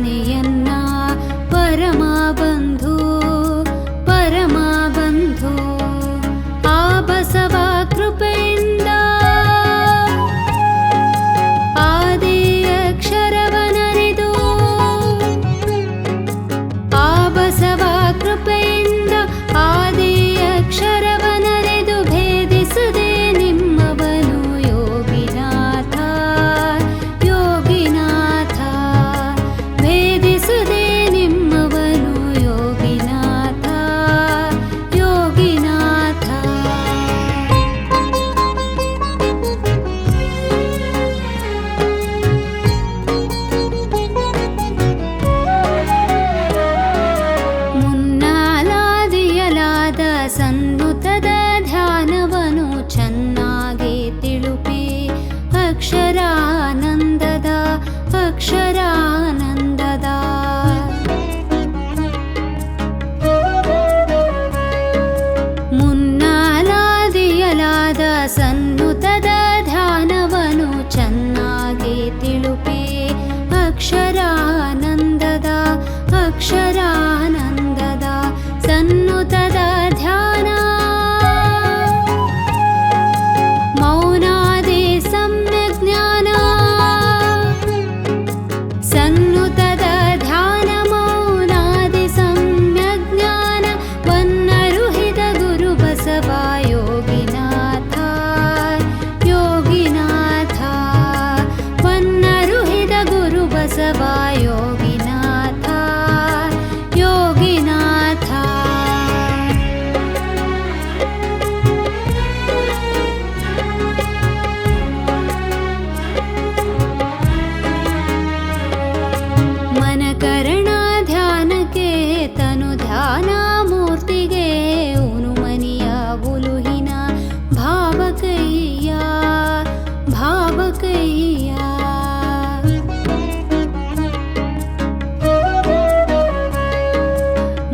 ಮನೆಯನ್ನ ಪರಮ ಬಂಧು ಆ ಬಸವ ಕೃಪೆಯಿಂದ ಆದಿ ಅಕ್ಷರವನರಿದು ಆ ಬಸವ ಕೃಪೆಯಿಂದ ಆದಿ ಅಕ್ಷರವನರಿದು ಭೇದಿಸದೆ ನಿಮ್ಮವನು ಯೋಗಿನಾಥ ಭೇದಿಸದೆ ನಿಮ್ಮವನು ಯೋಗಿನಾಥ ಮುನ್ನಾಲಾದಿಯಲಾದ ಸನ್ನುತದ ಧ್ಯಾನವನು ಚೆನ್ನಾಗಿ ತಿಳುಪಿ ಅಕ್ಷರಾನಂದದ ಮುನ್ನಾಲಾದಿಯಲಾದ ಸನ್ನುತದ ಧ್ಯಾನವನು ಚೆನ್ನಾಗಿ ತಿಳುಪಿ ಅಕ್ಷರಾನಂದದ ಸನ್ನುತದ ಧ್ಯಾನ ಮೌನಾದಿ ಸಮ್ಯಕ್ ಜ್ಞಾನ ಸನ್ನುತದ ಧ್ಯಾನ ಮೌನಾದಿ ಸಮ್ಯಕ್ ಜ್ಞಾನ ವನ್ನರುಹಿದ ಗುರು ಬಸವ ಯೋಗಿನಾಥ ವನ್ನರುಹಿದ ಗುರು ಬಸವ ಯೋಗಿನಾಥ ಮನಕರಣ ಧ್ಯಾನಕ್ಕೆ ತನು ಧ್ಯಾನ ಮೂರ್ತಿಗೆ ಉನುಮನಿಯ ಉಲುಹಿನ ಭಾವಕಯ್ಯ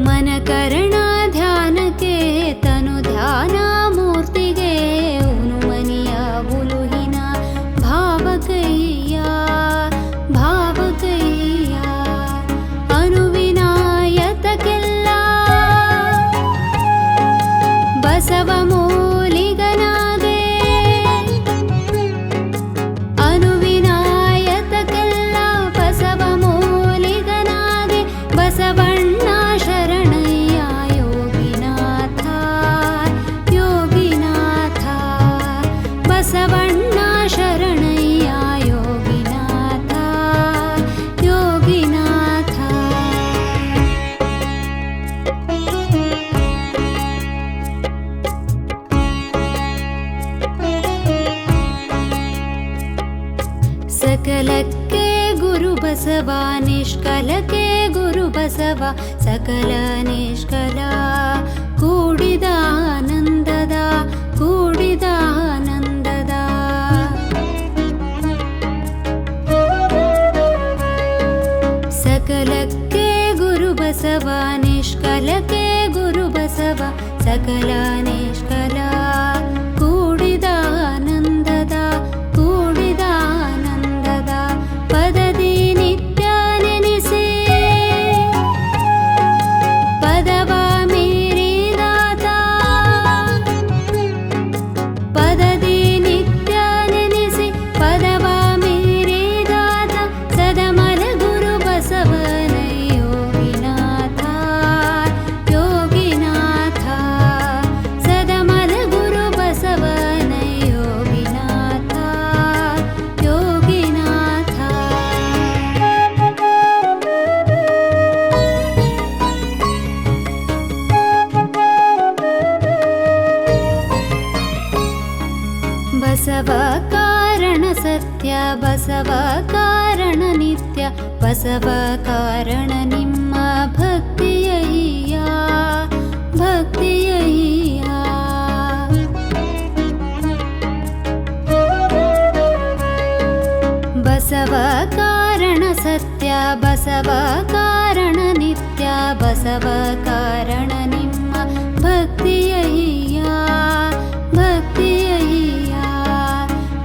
ಮನಕರಣ ಧ್ಯಾನಕ್ಕೆ ತನು ಧ್ಯಾನ ಮೂರ್ತಿಗೆ ಉನುಮನಿಯ ಉಲುಹಿನ ಭಾವಕಯ್ಯ ಅನುವಿನಾಯತಕ್ಕೆಲ್ಲ ಬಸವ ಮೂಲಿಗನಾಗೆ ಅನುವಿನಾಯತಕ್ಕೆಲ್ಲ ಬಸವ ಮೂಲಿಗನಾಗೆ ಬಸವಣ್ಣ ಶರಣಯ್ಯ ಯೋಗಿನಾಥ ಬಸವಣ್ಣ ಶರಣಯ್ಯ ಯೋಗಿನಾಥ ಸಕಲಕ್ಕೆ ಗುರು ಬಸವ ನಿಷ್ಕಲಕ್ಕೆ ಗುರು ಬಸವ ಸಕಲ ನಿಷ್ಕಲ ಕೂಡಿದ ಆನಂದದ ಸಕಲಕ್ಕೆ ಗುರು ಬಸವ ನಿಷ್ಕಲಕ್ಕೆ ಗುರು ಬಸವ ಸಕಲ ನಿಷ್ಕಲ ಕೂಡಿದ ಆನಂದದ ಪದದಿ ನಿತ್ಯ ನೆನೆಸಿ ಪದವ ಮೀರಿದಾತ ಪದದಿ ನಿತ್ಯ ನೆನೆಸಿ ಪದವ ಮೀರಿದಾತ ಸದಮಲ ಗುರು ಬಸವನ ಯೋಗಿನಾಥ ಸದಮಲ ಗುರು ಬಸವನ ಬಸವ ಕಾರಣ ಸತ್ಯ ಬಸವ ಕಾರಣ ನಿತ್ಯ ಬಸವ ಕಾರಣ ನಿಮ್ಮ ಭಕ್ತಿಯಯ್ಯ ಬಸವ ಕಾರಣ ಸತ್ಯ ಬಸವ ಕಾರಣ ನಿತ್ಯ ಬಸವ ಕಾರಣ ನಿಮ್ಮ ಭಕ್ತಿಯಯ್ಯ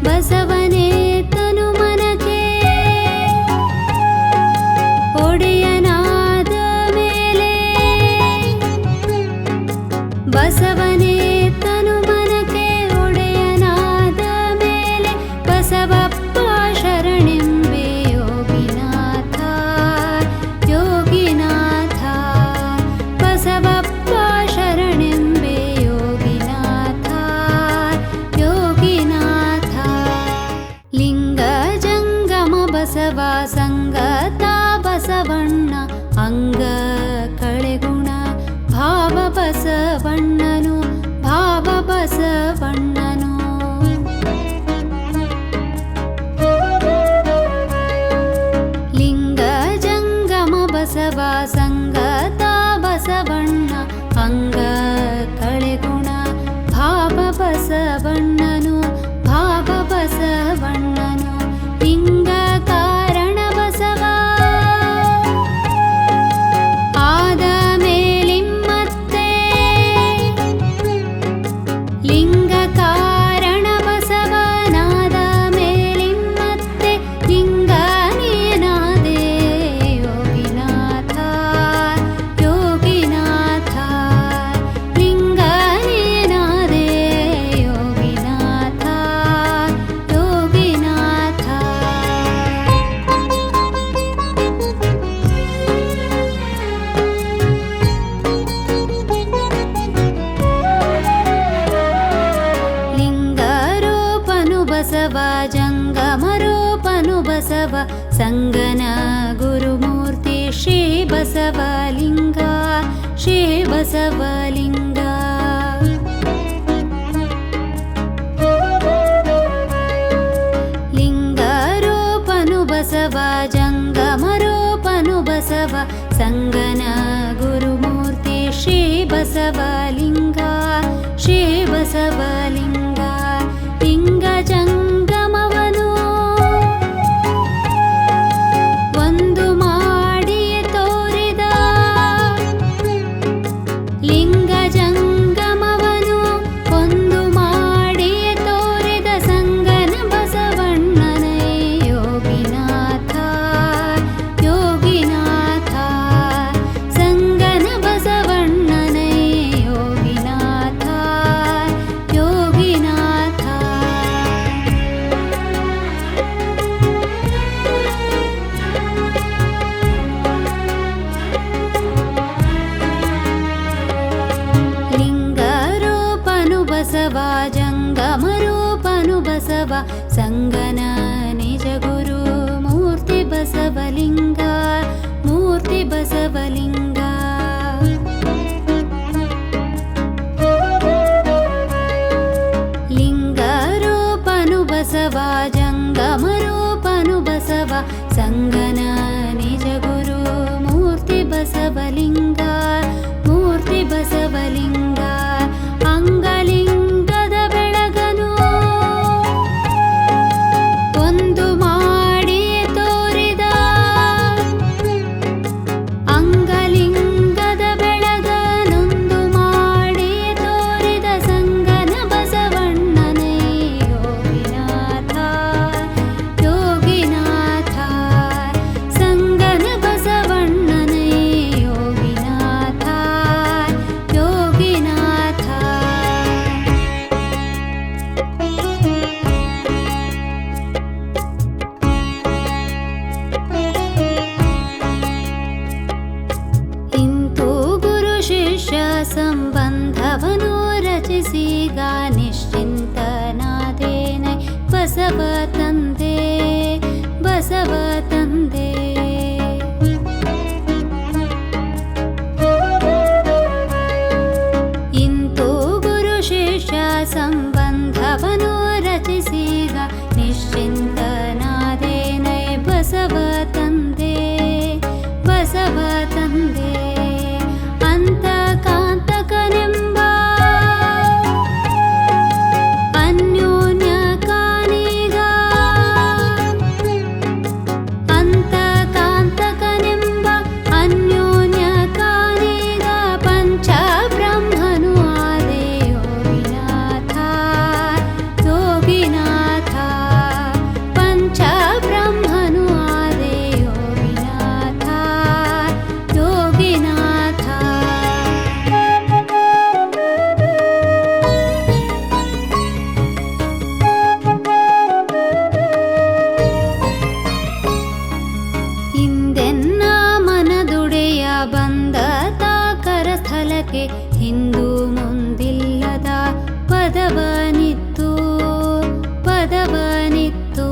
ಬಸವನೇ ತನು ಮನಕ್ಕೆ ಒಡೆ ಅಂಗ ಕಳೆಗುಣ ಭಾವ ಬಸವಣ್ಣನು ಭಾವ ಬಸವಣ್ಣನು ಲಿಂಗ ಜಂಗಮ ಬಸವ ಸಂಗತ ಬಸವಣ್ಣ ಅಂಗ ಕಳೆಗುಣ ಭಾವ ಬಸವಣ್ಣನು ಭಾವ ಬಸವಣ್ಣನು ಲಿಂಗ ಕಾರಣ ಬಸವ ಆದ ಮೇಲಿಮ್ಮತ್ತೆ ಲಿಂಗ ಕಾರಣ ಬಸವನಾದ ಮೇಲಿಮ್ಮತ್ತೆ ಲಿಂಗ ನೀನಾದೆ ಯೋಗಿನಾಥ ಯೋಗಿನಾಥ ಲಿಂಗ ನೀನಾದೆ ಯೋಗಿನಾಥ ಯೋಗಿನಾಥ ಲಿಂಗರೂಪನು ಬಸವ ಜಂಗಮರೂಪನು ಬಸವ ಸಂಗನ ಗುರುಮೂರ್ತಿ ಶ್ರೀ ಬಸವಲಿಂಗ ಶ್ರೀ ಬಸವಲಿಂಗ ಲಿಂಗರೂಪನು ಬಸವ ಜಂಗಮರೂಪನು ಬಸವ ಸಂಗನ ಗುರುಮೂರ್ತಿ ಶ್ರೀ ಬಸವಲಿಂಗ ಶ್ರೀ ಬಸವಲಿಂಗ ಲಿಂಗ ಜಂಗಮವನು ಒಂದು ಮಾಡಿಯೇ ತೋರಿದ ಲಿಂಗ ಜಂಗಮವನು ಒಂದು ಮಾಡಿಯೇ ತೋರಿದ ಸಂಗನ ಬಸವಣ್ಣನೇ ಯೋಗಿನಾಥ ಯೋಗಿನಾಥ ಸಂಗನ ಬಸವಣ್ಣನೇ ಯೋಗಿನಾಥ ಯೋಗಿನಾಥ ಲಿಂಗರೂಪನು ಬಸವ ಜಂಗಮರೂಪನು ಬಸವ ಸಂಗನ ನಿಜ ಗುರು ಮೂರ್ತಿ ಬಸವಲಿಂಗ ಮೂರ್ತಿ ಬಸವಲಿಂಗ ಲಿಂಗರೂಪನು ಬಸವ ಜಂಗಮರೂಪನು ಬಸವ ಸಂಗನ ನಿಜ ಗುರು ಮೂರ್ತಿ ಬಸವಲಿಂಗ ಮೂರ್ತಿ ಬಸವಲಿಂಗ ಅಂಗಲಿಂಗದ ಬೆಳಗನು ಒಂದು ಮಾಡಿಯೇ ತೋರಿದ ಅಂಗಲಿಂಗದ ಬೆಳಗನೊಂದು ಮಾಡಿಯೇ ತೋರಿದ ಸಂಗನ ಬಸವಣ್ಣನೇ ಯೋಗಿನಾಥ ಯೋಗಿನಾಥ ಸಂಗನ ಬಸವಣ್ಣನೇ ಯೋಗಿನಾಥ ಯೋಗಿನಾಥ ಇಂತು ಗುರು ಶಿಷ್ಯ ಸಂಬಂಧವನು ರಚಿಸಿಗ ನಿಶ್ಚಿಂತನಾದೇನೆ ಬಸವ ತಂದೆ ಬಸವ ತಂದೆ ಇಂತು ಗುರು ಶಿಷ್ಯ ಸಂಬಂಧವನು ರಚಿಸಿಗ ನಿಶ್ಚಿಂತನಾದೇನೆ ಬಸವ ತಂದೆ ಬಸವ ತಂದೆ ಅಂತ ಕಾಂತಕನೆಂಬ ಅನ್ಯೋನ್ಯ ಕಾನಿಗ ಅಂತ ಕಾಂತಕನೆಂಬ ಅನ್ಯೋನ್ಯ ಕಾನಿಗ ಪಂಚ ಬ್ರಹ್ಮನು ಆದೆ ಯೋಗಿನಾಥ ಯೋಗಿನಾಥ ಪಂಚ ಬ್ರಹ್ಮನು ಆದೆ ಯೋಗಿನಾಥ ಯೋಗಿನಾಥ ಹಿಂದೆನ್ನ ಮನದುಡೆಯ ಬಂದ ತಾಕರ ಸ್ಥಳಕ್ಕೆ ಹಿಂದೂ ಮುಂದಿಲ್ಲದ ಪದವನಿತ್ತು ಪದವನಿತ್ತು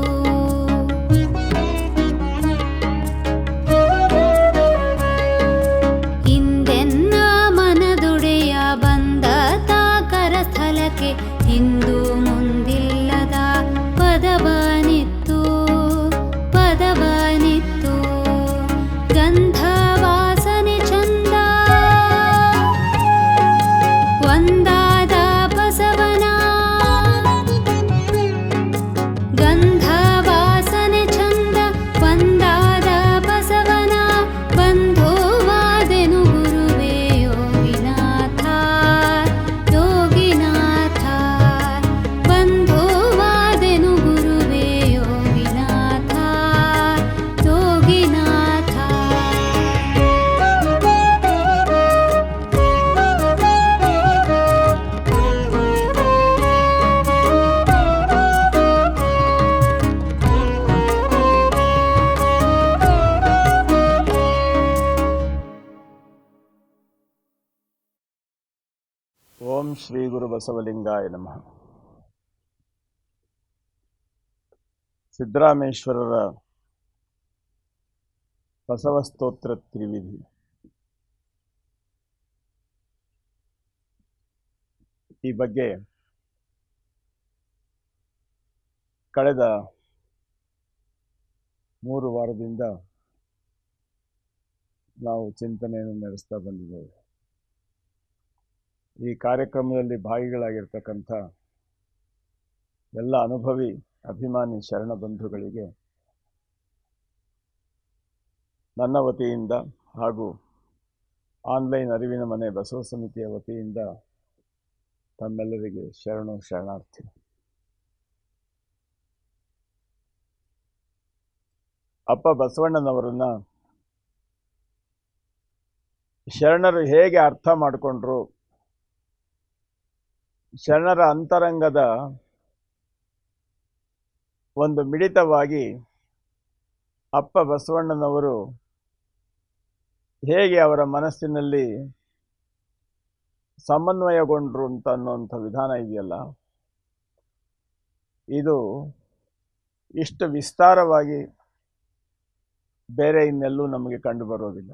ಓಂ ಶ್ರೀ ಗುರು ಬಸವಲಿಂಗಾಯ ನಮಃ. ಸಿದ್ದರಾಮೇಶ್ವರರ ಬಸವಸ್ತೋತ್ರ ತ್ರಿವಿಧಿ. ಈ ಬಗ್ಗೆ ಕಳೆದ 3 ವಾರದಿಂದ ನಾವು ಚಿಂತನೆಯನ್ನು ನಡೆಸ್ತಾ ಬಂದಿದ್ದೇವೆ. ಈ ಕಾರ್ಯಕ್ರಮದಲ್ಲಿ ಭಾಗಿಗಳಾಗಿರ್ತಕ್ಕಂಥ ಎಲ್ಲ ಅನುಭವಿ ಅಭಿಮಾನಿ ಶರಣ ಬಂಧುಗಳಿಗೆ ನನ್ನ ವತಿಯಿಂದ ಹಾಗೂ ಆನ್ಲೈನ್ ಅರಿವಿನ ಮನೆ ಬಸವ ಸಮಿತಿಯ ವತಿಯಿಂದ ತಮ್ಮೆಲ್ಲರಿಗೆ ಶರಣಾರ್ಥಿ. ಅಪ್ಪ ಬಸವಣ್ಣನವರನ್ನ ಶರಣರು ಹೇಗೆ ಅರ್ಥ ಮಾಡಿಕೊಂಡ್ರು, ಶರಣರ ಅಂತರಂಗದ ಒಂದು ಮಿಡಿತವಾಗಿ ಅಪ್ಪ ಬಸವಣ್ಣನವರು ಹೇಗೆ ಅವರ ಮನಸ್ಸಿನಲ್ಲಿ ಸಮನ್ವಯಗೊಂಡ್ರು ಅಂತ ಅನ್ನುವಂಥ ವಿಧಾನ ಇದೆಯಲ್ಲ, ಇದು ಇಷ್ಟು ವಿಸ್ತಾರವಾಗಿ ಬೇರೆ ಇನ್ನೆಲ್ಲೂ ನಮಗೆ ಕಂಡು ಬರೋದಿಲ್ಲ.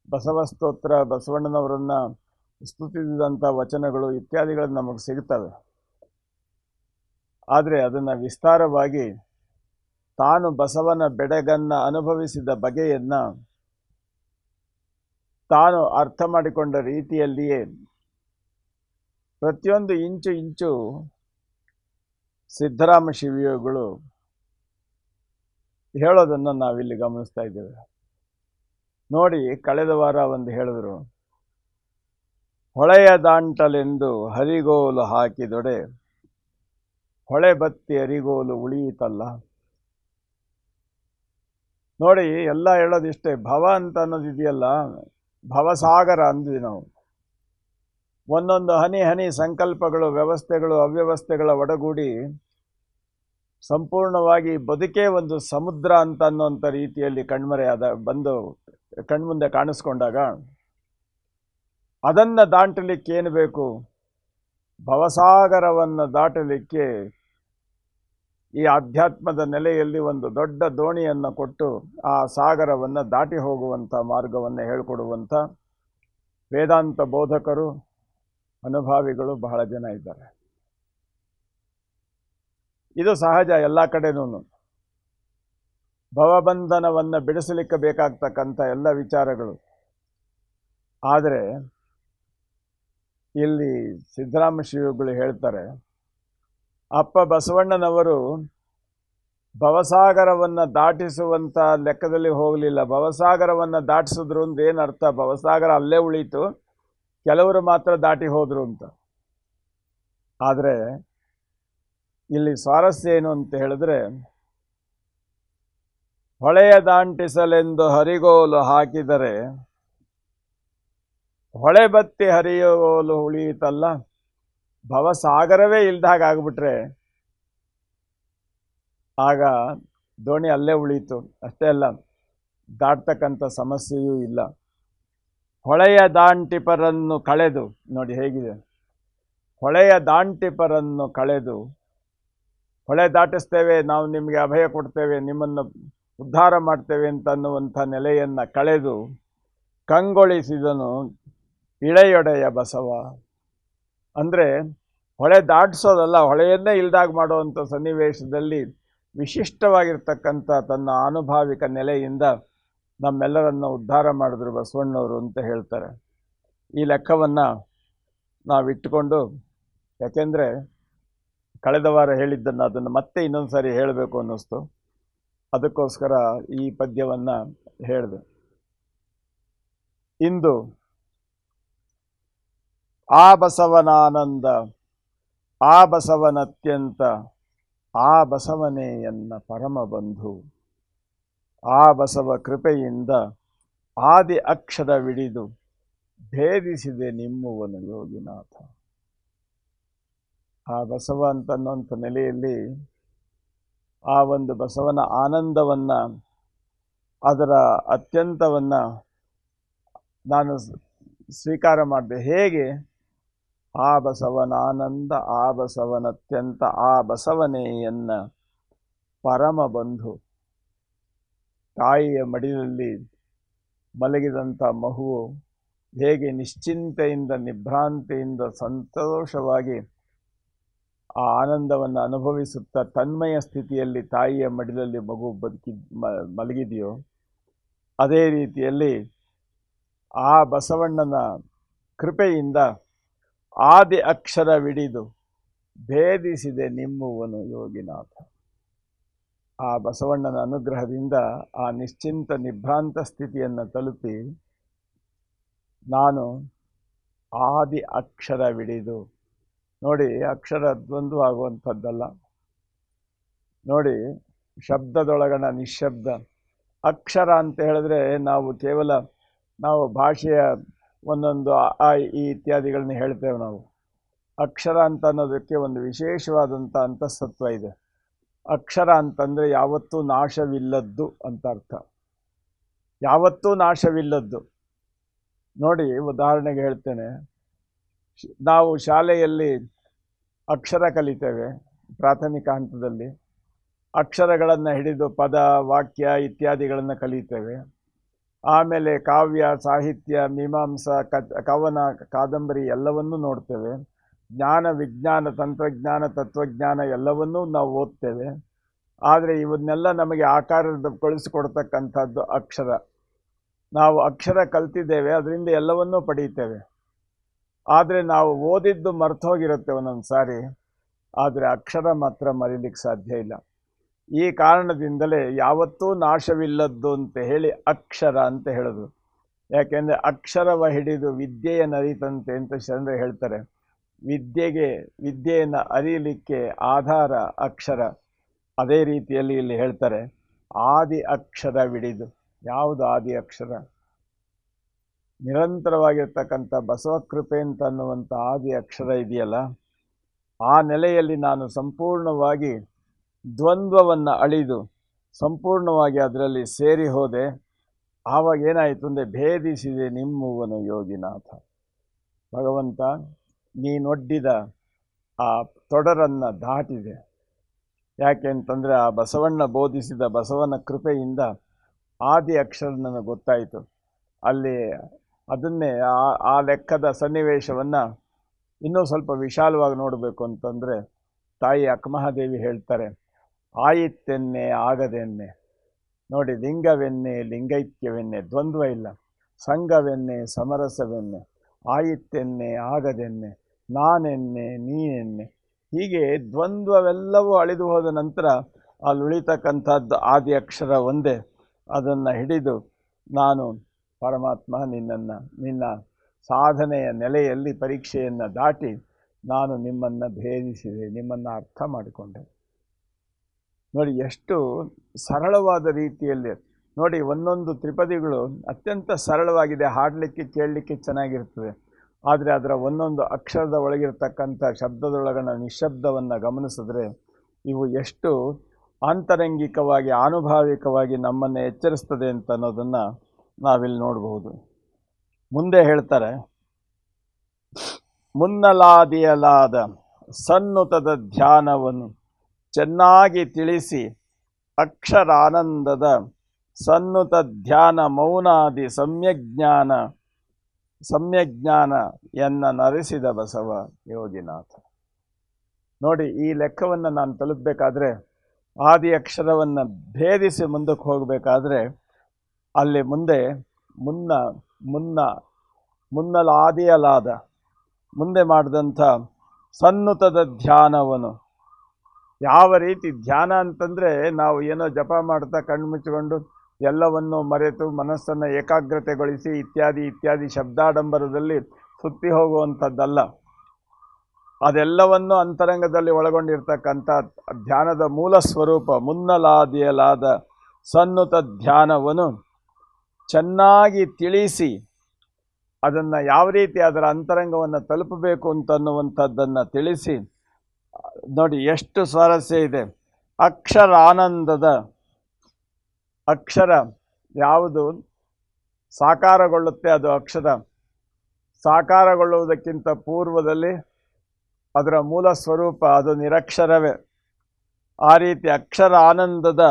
ಬಸವಸ್ತೋತ್ರ, ಬಸವಣ್ಣನವರನ್ನ ಸ್ತುತಿಸಿದಂಥ ವಚನಗಳು ಇತ್ಯಾದಿಗಳು ನಮಗೆ ಸಿಗ್ತವೆ. ಆದರೆ ಅದನ್ನು ವಿಸ್ತಾರವಾಗಿ ತಾನು ಬಸವನ ಬೆಡಗನ್ನು ಅನುಭವಿಸಿದ ಬಗೆಯನ್ನು ತಾನು ಅರ್ಥ ಮಾಡಿಕೊಂಡ ರೀತಿಯಲ್ಲಿಯೇ ಪ್ರತಿಯೊಂದು ಇಂಚು ಸಿದ್ದರಾಮ ಶಿವಯೋಗಿಗಳು ಹೇಳೋದನ್ನು ನಾವಿಲ್ಲಿ ಗಮನಿಸ್ತಾ ಇದ್ದೇವೆ. ನೋಡಿ, ಕಳೆದ ವಾರ ಒಂದು ಹೇಳಿದ್ರು, ಹೊಳೆಯ ದಾಂಟಲೆಂದು ಹರಿಗೋಲು ಹಾಕಿದೊಡೆ ಹೊಳೆ ಬತ್ತಿ ಹರಿಗೋಲು ಉಳಿಯಿತಲ್ಲ. ನೋಡಿ, ಎಲ್ಲ ಹೇಳೋದಿಷ್ಟೇ. ಭವ ಅಂತ ಅನ್ನೋದಿದೆಯಲ್ಲ, ಭವಸಾಗರ ಅಂದ್ವಿ ನಾವು. ಒಂದೊಂದು ಹನಿ ಸಂಕಲ್ಪಗಳು, ವ್ಯವಸ್ಥೆಗಳು, ಅವ್ಯವಸ್ಥೆಗಳ ಒಡಗೂಡಿ ಸಂಪೂರ್ಣವಾಗಿ ಬದುಕೇ ಒಂದು ಸಮುದ್ರ ಅಂತ ಅನ್ನೋಂಥ ರೀತಿಯಲ್ಲಿ ಬಂದು ಕಣ್ಮುಂದೆ ಕಾಣಿಸ್ಕೊಂಡಾಗ ಅದನ್ನು ದಾಟಲಿಕ್ಕೆ ಏನು ಬೇಕು? ಭವಸಾಗರವನ್ನು ದಾಟಲಿಕ್ಕೆ ಈ ಆಧ್ಯಾತ್ಮದ ನೆಲೆಯಲ್ಲಿ ಒಂದು ದೊಡ್ಡ ದೋಣಿಯನ್ನು ಕೊಟ್ಟು ಆ ಸಾಗರವನ್ನು ದಾಟಿ ಹೋಗುವಂಥ ಮಾರ್ಗವನ್ನು ಹೇಳಿಕೊಡುವಂಥ ವೇದಾಂತ ಬೋಧಕರು, ಅನುಭಾವಿಗಳು ಬಹಳ ಜನ ಇದ್ದಾರೆ. ಇದು ಸಹಜ ಎಲ್ಲ ಕಡೆನೂ. ಭವಬಂಧನವನ್ನು ಬಿಡಿಸಲಿಕ್ಕೆ ಬೇಕಾಗ್ತಕ್ಕಂಥ ಎಲ್ಲ ವಿಚಾರಗಳು. ಆದರೆ ಇಲ್ಲಿ ಸಿದ್ದರಾಮ ಶಿವಗಳು ಹೇಳ್ತಾರೆ, ಅಪ್ಪ ಬಸವಣ್ಣನವರು ಭವಸಾಗರವನ್ನು ದಾಟಿಸುವಂಥ ಲೆಕ್ಕದಲ್ಲಿ ಹೋಗಲಿಲ್ಲ. ಭವಸಾಗರವನ್ನು ದಾಟಿಸಿದ್ರು ಅಂದ್ರೆ ಏನರ್ಥ? ಭವಸಾಗರ ಅಲ್ಲೇ ಉಳೀತು, ಕೆಲವರು ಮಾತ್ರ ದಾಟಿ ಹೋದರು ಅಂತ. ಆದರೆ ಇಲ್ಲಿ ಸ್ವಾರಸ್ಯ ಏನು ಅಂತ ಹೇಳಿದ್ರೆ, ಹೊಳೆಯ ದಾಂಟಿಸಲೆಂದು ಹರಿಗೋಲು ಹಾಕಿದರೆ ಹೊಳೆ ಬತ್ತಿ ಹರಿಯೋಲು ಉಳಿಯಿತಲ್ಲ. ಭವಸಾಗರವೇ ಇಲ್ದಾಗ ಆಗ್ಬಿಟ್ರೆ ಆಗ ದೋಣಿ ಅಲ್ಲೇ ಉಳೀತು. ಅಷ್ಟೇ ಅಲ್ಲ, ದಾಟ್ತಕ್ಕಂಥ ಸಮಸ್ಯೆಯೂ ಇಲ್ಲ. ಹೊಳೆಯ ದಾಂಟಿಪರನ್ನು ಕಳೆದು, ನೋಡಿ ಹೇಗಿದೆ, ಹೊಳೆಯ ದಾಂಟಿಪರನ್ನು ಕಳೆದು, ಹೊಳೆ ದಾಟಿಸ್ತೇವೆ, ನಾವು ನಿಮಗೆ ಅಭಯ ಕೊಡ್ತೇವೆ, ನಿಮ್ಮನ್ನು ಉದ್ಧಾರ ಮಾಡ್ತೇವೆ ಅಂತ ಅನ್ನುವಂಥ ನೆಲೆಯನ್ನು ಕಳೆದು ಕಂಗೊಳಿಸಿದನು ಇಳೆಯೊಡೆಯ ಬಸವ. ಅಂದರೆ ಹೊಳೆ ದಾಟಿಸೋದಲ್ಲ, ಹೊಳೆಯನ್ನೇ ಇಲ್ದಾಗ ಮಾಡುವಂಥ ಸನ್ನಿವೇಶದಲ್ಲಿ ವಿಶಿಷ್ಟವಾಗಿರ್ತಕ್ಕಂಥ ತನ್ನ ಆನುಭಾವಿಕ ನೆಲೆಯಿಂದ ನಮ್ಮೆಲ್ಲರನ್ನು ಉದ್ಧಾರ ಮಾಡಿದ್ರು ಬಸವಣ್ಣವರು ಅಂತ ಹೇಳ್ತಾರೆ. ಈ ಲೆಕ್ಕವನ್ನು ನಾವಿಟ್ಟುಕೊಂಡು, ಯಾಕೆಂದರೆ ಕಳೆದ ವಾರ ಹೇಳಿದ್ದನ್ನು ಅದನ್ನು ಮತ್ತೆ ಇನ್ನೊಂದು ಸಾರಿ ಹೇಳಬೇಕು ಅನ್ನಿಸ್ತು, ಅದಕ್ಕೋಸ್ಕರ ಈ ಪದ್ಯವನ್ನು ಹೇಳಿದೆ. ಇಂದು ಆ ಬಸವನ ಆನಂದ, ಆ ಬಸವನತ್ಯಂತ, ಆ ಬಸವನೇ ಎನ್ನ ಪರಮ ಬಂಧು, ಆ ಬಸವ ಕೃಪೆಯಿಂದ ಆದಿ ಅಕ್ಷರವಿಡಿದು ಭೇದಿಸಿದೆ ನಿಮ್ಮುವನು ಯೋಗಿನಾಥ. ಆ ಬಸವ ಅಂತನ್ನುವಂಥ ನೆಲೆಯಲ್ಲಿ ಆ ಒಂದು ಬಸವನ ಆನಂದವನ್ನು, ಅದರ ಅತ್ಯಂತವನ್ನು ನಾನು ಸ್ವೀಕಾರ ಮಾಡಿದೆ. ಹೇಗೆ? ಆ ಬಸವನಾನಂದ, ಆ ಬಸವನತ್ಯಂತ, ಆ ಬಸವನೇ ಎನ್ನ ಪರಮ ಬಂಧು. ತಾಯಿಯ ಮಡಿಲಲ್ಲಿ ಮಲಗಿದಂಥ ಮಗುವು ಹೇಗೆ ನಿಶ್ಚಿಂತೆಯಿಂದ ನಿಭ್ರಾಂತಿಯಿಂದ ಸಂತೋಷವಾಗಿ ಆ ಆನಂದವನ್ನು ಅನುಭವಿಸುತ್ತಾ ತನ್ಮಯ ಸ್ಥಿತಿಯಲ್ಲಿ ತಾಯಿಯ ಮಡಿಲಲ್ಲಿ ಮಗು ಮಲಗಿದೆಯೋ, ಅದೇ ರೀತಿಯಲ್ಲಿ ಆ ಬಸವಣ್ಣನ ಕೃಪೆಯಿಂದ ಆದಿ ಅಕ್ಷರವಿಡಿದು ಭೇದಿಸಿದೆ ನಿಮ್ಮುವನು ಯೋಗಿನಾಥ. ಆ ಬಸವಣ್ಣನ ಅನುಗ್ರಹದಿಂದ ಆ ನಿಶ್ಚಿಂತ ನಿಭ್ರಾಂತ ಸ್ಥಿತಿಯನ್ನು ತಲುಪಿ ನಾನು ಆದಿ ಅಕ್ಷರವಿಡಿದು. ನೋಡಿ, ಅಕ್ಷರ ದ್ವಂದ್ವ ಆಗುವಂಥದ್ದಲ್ಲ. ನೋಡಿ, ಶಬ್ದದೊಳಗಣ ನಿಶ್ಶಬ್ದ. ಅಕ್ಷರ ಅಂತ ಹೇಳಿದ್ರೆ ನಾವು ಭಾಷೆಯ ಒಂದೊಂದು ಆ ಈ ಇತ್ಯಾದಿಗಳನ್ನ ಹೇಳ್ತೇವೆ ನಾವು. ಅಕ್ಷರ ಅಂತ ಅನ್ನೋದಕ್ಕೆ ಒಂದು ವಿಶೇಷವಾದಂಥ ಅಂತಸ್ತತ್ವ ಇದೆ. ಅಕ್ಷರ ಅಂತಂದರೆ ಯಾವತ್ತೂ ನಾಶವಿಲ್ಲದ್ದು ಅಂತ ಅರ್ಥ. ಯಾವತ್ತೂ ನಾಶವಿಲ್ಲದ್ದು. ನೋಡಿ, ಉದಾಹರಣೆಗೆ ಹೇಳ್ತೇನೆ. ನಾವು ಶಾಲೆಯಲ್ಲಿ ಅಕ್ಷರ ಕಲಿತೇವೆ. ಪ್ರಾಥಮಿಕ ಹಂತದಲ್ಲಿ ಅಕ್ಷರಗಳನ್ನು ಹಿಡಿದು ಪದ, ವಾಕ್ಯ ಇತ್ಯಾದಿಗಳನ್ನು ಕಲಿತೇವೆ. ಆಮೇಲೆ ಕಾವ್ಯ, ಸಾಹಿತ್ಯ, ಮೀಮಾಂಸಾ, ಕವನ, ಕಾದಂಬರಿ ಎಲ್ಲವನ್ನೂ ನೋಡ್ತೇವೆ. ಜ್ಞಾನ, ವಿಜ್ಞಾನ, ತಂತ್ರಜ್ಞಾನ, ತತ್ವಜ್ಞಾನ ಎಲ್ಲವನ್ನೂ ನಾವು ಓದ್ತೇವೆ. ಆದರೆ ಇವನ್ನೆಲ್ಲ ನಮಗೆ ಆಕಾರಗೊಳಿಸಿಕೊಡ್ತಕ್ಕಂಥದ್ದು ಅಕ್ಷರ. ನಾವು ಅಕ್ಷರ ಕಲ್ತಿದ್ದೇವೆ, ಅದರಿಂದ ಎಲ್ಲವನ್ನೂ ಪಡೀತೇವೆ. ಆದರೆ ನಾವು ಓದಿದ್ದು ಮರ್ತೋಗಿರುತ್ತೆ ಒಂದೊಂದು ಸಾರಿ. ಆದರೆ ಅಕ್ಷರ ಮಾತ್ರ ಮರೀಲಿಕ್ಕೆ ಸಾಧ್ಯ ಇಲ್ಲ. ಈ ಕಾರಣದಿಂದಲೇ ಯಾವತ್ತೂ ನಾಶವಿಲ್ಲದ್ದು ಅಂತ ಹೇಳಿ ಅಕ್ಷರ ಅಂತ ಹೇಳೋದು. ಯಾಕೆಂದರೆ ಅಕ್ಷರವ ಹಿಡಿದು ವಿದ್ಯೆಯ ನರಿತಂತೆ ಅಂತ ಶರಣರು ಹೇಳ್ತಾರೆ. ವಿದ್ಯೆಯನ್ನು ಅರಿಯಲಿಕ್ಕೆ ಆಧಾರ ಅಕ್ಷರ. ಅದೇ ರೀತಿಯಲ್ಲಿ ಇಲ್ಲಿ ಹೇಳ್ತಾರೆ ಆದಿ ಅಕ್ಷರವಿಡಿದು. ಯಾವುದು ಆದಿ ಅಕ್ಷರ? ನಿರಂತರವಾಗಿರ್ತಕ್ಕಂಥ ಬಸವಕೃಪೆ ಅಂತ ಅನ್ನುವಂಥ ಆದಿ ಅಕ್ಷರ ಇದೆಯಲ್ಲ, ಆ ನೆಲೆಯಲ್ಲಿ ನಾನು ಸಂಪೂರ್ಣವಾಗಿ ದ್ವಂದ್ವವನ್ನು ಅಳಿದು ಸಂಪೂರ್ಣವಾಗಿ ಅದರಲ್ಲಿ ಸೇರಿ ಹೋದೆ. ಆವಾಗ ಏನಾಯಿತು ಅಂದರೆ ಭೇದಿಸಿದೆ ನಿಮ್ಮುವನು ಯೋಗಿನಾಥ. ಭಗವಂತ, ನೀನೊಡ್ಡಿದ ಆ ತೊಡರನ್ನು ದಾಟಿದೆ. ಯಾಕೆ ಅಂತಂದರೆ ಆ ಬಸವಣ್ಣ ಬೋಧಿಸಿದ ಬಸವನ ಕೃಪೆಯಿಂದ ಆದಿ ಅಕ್ಷರ ನನಗೆ ಗೊತ್ತಾಯಿತು. ಅಲ್ಲಿ ಅದನ್ನೇ ಆ ಲೆಕ್ಕದ ಸನ್ನಿವೇಶವನ್ನು ಇನ್ನೂ ಸ್ವಲ್ಪ ವಿಶಾಲವಾಗಿ ನೋಡಬೇಕು ಅಂತಂದರೆ ತಾಯಿ ಅಕ್ಕಮಹಾದೇವಿ ಹೇಳ್ತಾರೆ, ಆಯಿತೆನ್ನೆ ಆಗದೆನ್ನೆ. ನೋಡಿ, ಲಿಂಗವೆನ್ನೆ ಲಿಂಗೈಕ್ಯವೆನ್ನೆ, ದ್ವಂದ್ವ ಇಲ್ಲ. ಸಂಘವೆನ್ನೆ ಸಮರಸವೆನ್ನೆ, ಆಯಿತೆನ್ನೆ ಆಗದೆನ್ನೆ, ನಾನೆನ್ನೆ ನೀನೆನ್ನೆ. ಹೀಗೆ ದ್ವಂದ್ವವೆಲ್ಲವೂ ಅಳಿದು ಹೋದ ನಂತರ ಅಲ್ಲಿ ಉಳಿತಕ್ಕಂಥದ್ದು ಆದಿ ಅಕ್ಷರ ಒಂದೇ. ಅದನ್ನು ಹಿಡಿದು ನಾನು ಪರಮಾತ್ಮ ನಿನ್ನ ಸಾಧನೆಯ ನೆಲೆಯಲ್ಲಿ ಪರೀಕ್ಷೆಯನ್ನು ದಾಟಿ ನಾನು ನಿಮ್ಮನ್ನು ಭೇದಿಸಿದೆ, ನಿಮ್ಮನ್ನು ಅರ್ಥ ಮಾಡಿಕೊಂಡೆ. ನೋಡಿ, ಎಷ್ಟು ಸರಳವಾದ ರೀತಿಯಲ್ಲಿ. ನೋಡಿ, ಒಂದೊಂದು ತ್ರಿಪದಿಗಳು ಅತ್ಯಂತ ಸರಳವಾಗಿದೆ, ಹಾಡಲಿಕ್ಕೆ ಕೇಳಲಿಕ್ಕೆ ಚೆನ್ನಾಗಿರ್ತದೆ. ಆದರೆ ಅದರ ಒಂದೊಂದು ಅಕ್ಷರದ ಒಳಗಿರ್ತಕ್ಕಂಥ ಶಬ್ದದೊಳಗಣ ನಿಶ್ಶಬ್ದವನ್ನು ಗಮನಿಸಿದ್ರೆ ಇವು ಎಷ್ಟು ಆಂತರಂಗಿಕವಾಗಿ ಆನುಭಾವಿಕವಾಗಿ ನಮ್ಮನ್ನು ಎಚ್ಚರಿಸ್ತದೆ ಅಂತ ಅನ್ನೋದನ್ನು ನಾವಿಲ್ಲಿ ನೋಡಬಹುದು. ಮುಂದೆ ಹೇಳ್ತಾರೆ, ಮುನ್ನಲಾದಿಯಲಾದ ಸನ್ನುತದ ಧ್ಯಾನವನ್ನು ಚೆನ್ನಾಗಿ ತಿಳಿಸಿ ಅಕ್ಷರಾನಂದದ ಸನ್ನುತ ಧ್ಯಾನ ಮೌನಾದಿ ಸಮ್ಯಜ್ಞಾನ ಎನ್ನ ನರೆಸಿದ ಬಸವ ಯೋಗಿನಾಥ. ನೋಡಿ, ಈ ಲೆಕ್ಕವನ್ನು ನಾನು ತಲುಪಬೇಕಾದ್ರೆ, ಆದಿ ಅಕ್ಷರವನ್ನು ಭೇದಿಸಿ ಮುಂದಕ್ಕೆ ಹೋಗಬೇಕಾದ್ರೆ ಅಲ್ಲಿ ಮುನ್ನಲಾದಿಯಲಾದ ಮುಂದೆ ಮಾಡಿದಂಥ ಸನ್ನುತದ ಧ್ಯಾನವನ್ನು. ಯಾವ ರೀತಿ ಧ್ಯಾನ ಅಂತಂದರೆ ನಾವು ಏನೋ ಜಪ ಮಾಡ್ತಾ ಕಣ್ಣು ಮುಚ್ಚಿಕೊಂಡು ಎಲ್ಲವನ್ನು ಮರೆತು ಮನಸ್ಸನ್ನು ಏಕಾಗ್ರತೆಗೊಳಿಸಿ ಇತ್ಯಾದಿ ಶಬ್ದಾಡಂಬರದಲ್ಲಿ ಸುತ್ತಿ ಹೋಗುವಂಥದ್ದಲ್ಲ. ಅದೆಲ್ಲವನ್ನು ಅಂತರಂಗದಲ್ಲಿ ಒಳಗೊಂಡಿರ್ತಕ್ಕಂಥ ಧ್ಯಾನದ ಮೂಲ ಸ್ವರೂಪ ಮುನ್ನಲಾದಿಯಲಾದ ಸನ್ನುತ ಧ್ಯಾನವನ್ನು ಚೆನ್ನಾಗಿ ತಿಳಿಸಿ ಅದನ್ನು ಯಾವ ರೀತಿ ಅದರ ಅಂತರಂಗವನ್ನು ತಲುಪಬೇಕು ಅಂತನ್ನುವಂಥದ್ದನ್ನು ತಿಳಿಸಿ. ನೋಡಿ, ಎಷ್ಟು ಸ್ವಾರಸ್ಯ ಇದೆ. ಅಕ್ಷರಾನಂದದ ಅಕ್ಷರ ಯಾವುದು ಸಾಕಾರಗೊಳ್ಳುತ್ತೆ ಅದು ಅಕ್ಷರ. ಸಾಕಾರಗೊಳ್ಳುವುದಕ್ಕಿಂತ ಪೂರ್ವದಲ್ಲಿ ಅದರ ಮೂಲ ಸ್ವರೂಪ ಅದು ನಿರಕ್ಷರವೇ. ಆ ರೀತಿ ಅಕ್ಷರ ಆನಂದದ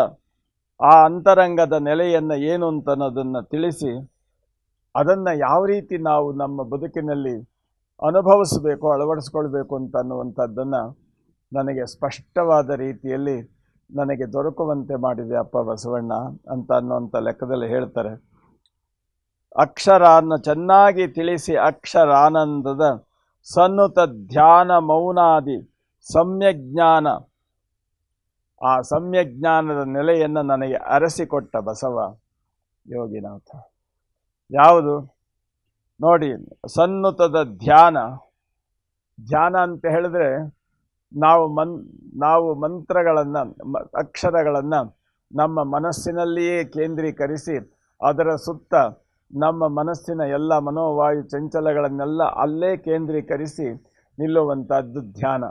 ಆ ಅಂತರಂಗದ ನೆಲೆಯನ್ನು ಏನು ಅಂತ ಅನ್ನೋದನ್ನು ತಿಳಿಸಿ ಅದನ್ನು ಯಾವ ರೀತಿ ನಾವು ನಮ್ಮ ಬದುಕಿನಲ್ಲಿ ಅನುಭವಿಸಬೇಕು, ಅಳವಡಿಸ್ಕೊಳ್ಬೇಕು ಅಂತ ಅನ್ನುವಂಥದ್ದನ್ನು ನನಗೆ ಸ್ಪಷ್ಟವಾದ ರೀತಿಯಲ್ಲಿ ನನಗೆ ದೊರಕುವಂತೆ ಮಾಡಿದೆ ಅಪ್ಪ ಬಸವಣ್ಣ ಅಂತ ಅನ್ನುವಂಥ ಲೆಕ್ಕದಲ್ಲಿ ಹೇಳ್ತಾರೆ. ಅಕ್ಷರವನ್ನು ಚೆನ್ನಾಗಿ ತಿಳಿಸಿ ಅಕ್ಷರಾನಂದದ ಸನ್ನುತ ಧ್ಯಾನ ಮೌನಾದಿ ಸಮ್ಯಜ್ಞಾನ, ಆ ಸಮ್ಯಜ್ಞಾನದ ನೆಲೆಯನ್ನು ನನಗೆ ಅರಸಿಕೊಟ್ಟ ಬಸವ ಯೋಗಿನಾಥ. ಯಾವುದು ನೋಡಿ, ಸನ್ನುತದ ಧ್ಯಾನ. ಧ್ಯಾನ ಅಂತ ಹೇಳಿದ್ರೆ ನಾವು ಮಂತ್ರಗಳನ್ನು, ಅಕ್ಷರಗಳನ್ನು ನಮ್ಮ ಮನಸ್ಸಿನಲ್ಲಿಯೇ ಕೇಂದ್ರೀಕರಿಸಿ ಅದರ ಸುತ್ತ ನಮ್ಮ ಮನಸ್ಸಿನ ಎಲ್ಲ ಮನೋವಾಯು ಚಂಚಲಗಳನ್ನೆಲ್ಲ ಅಲ್ಲೇ ಕೇಂದ್ರೀಕರಿಸಿ ನಿಲ್ಲುವಂಥದ್ದು ಧ್ಯಾನ.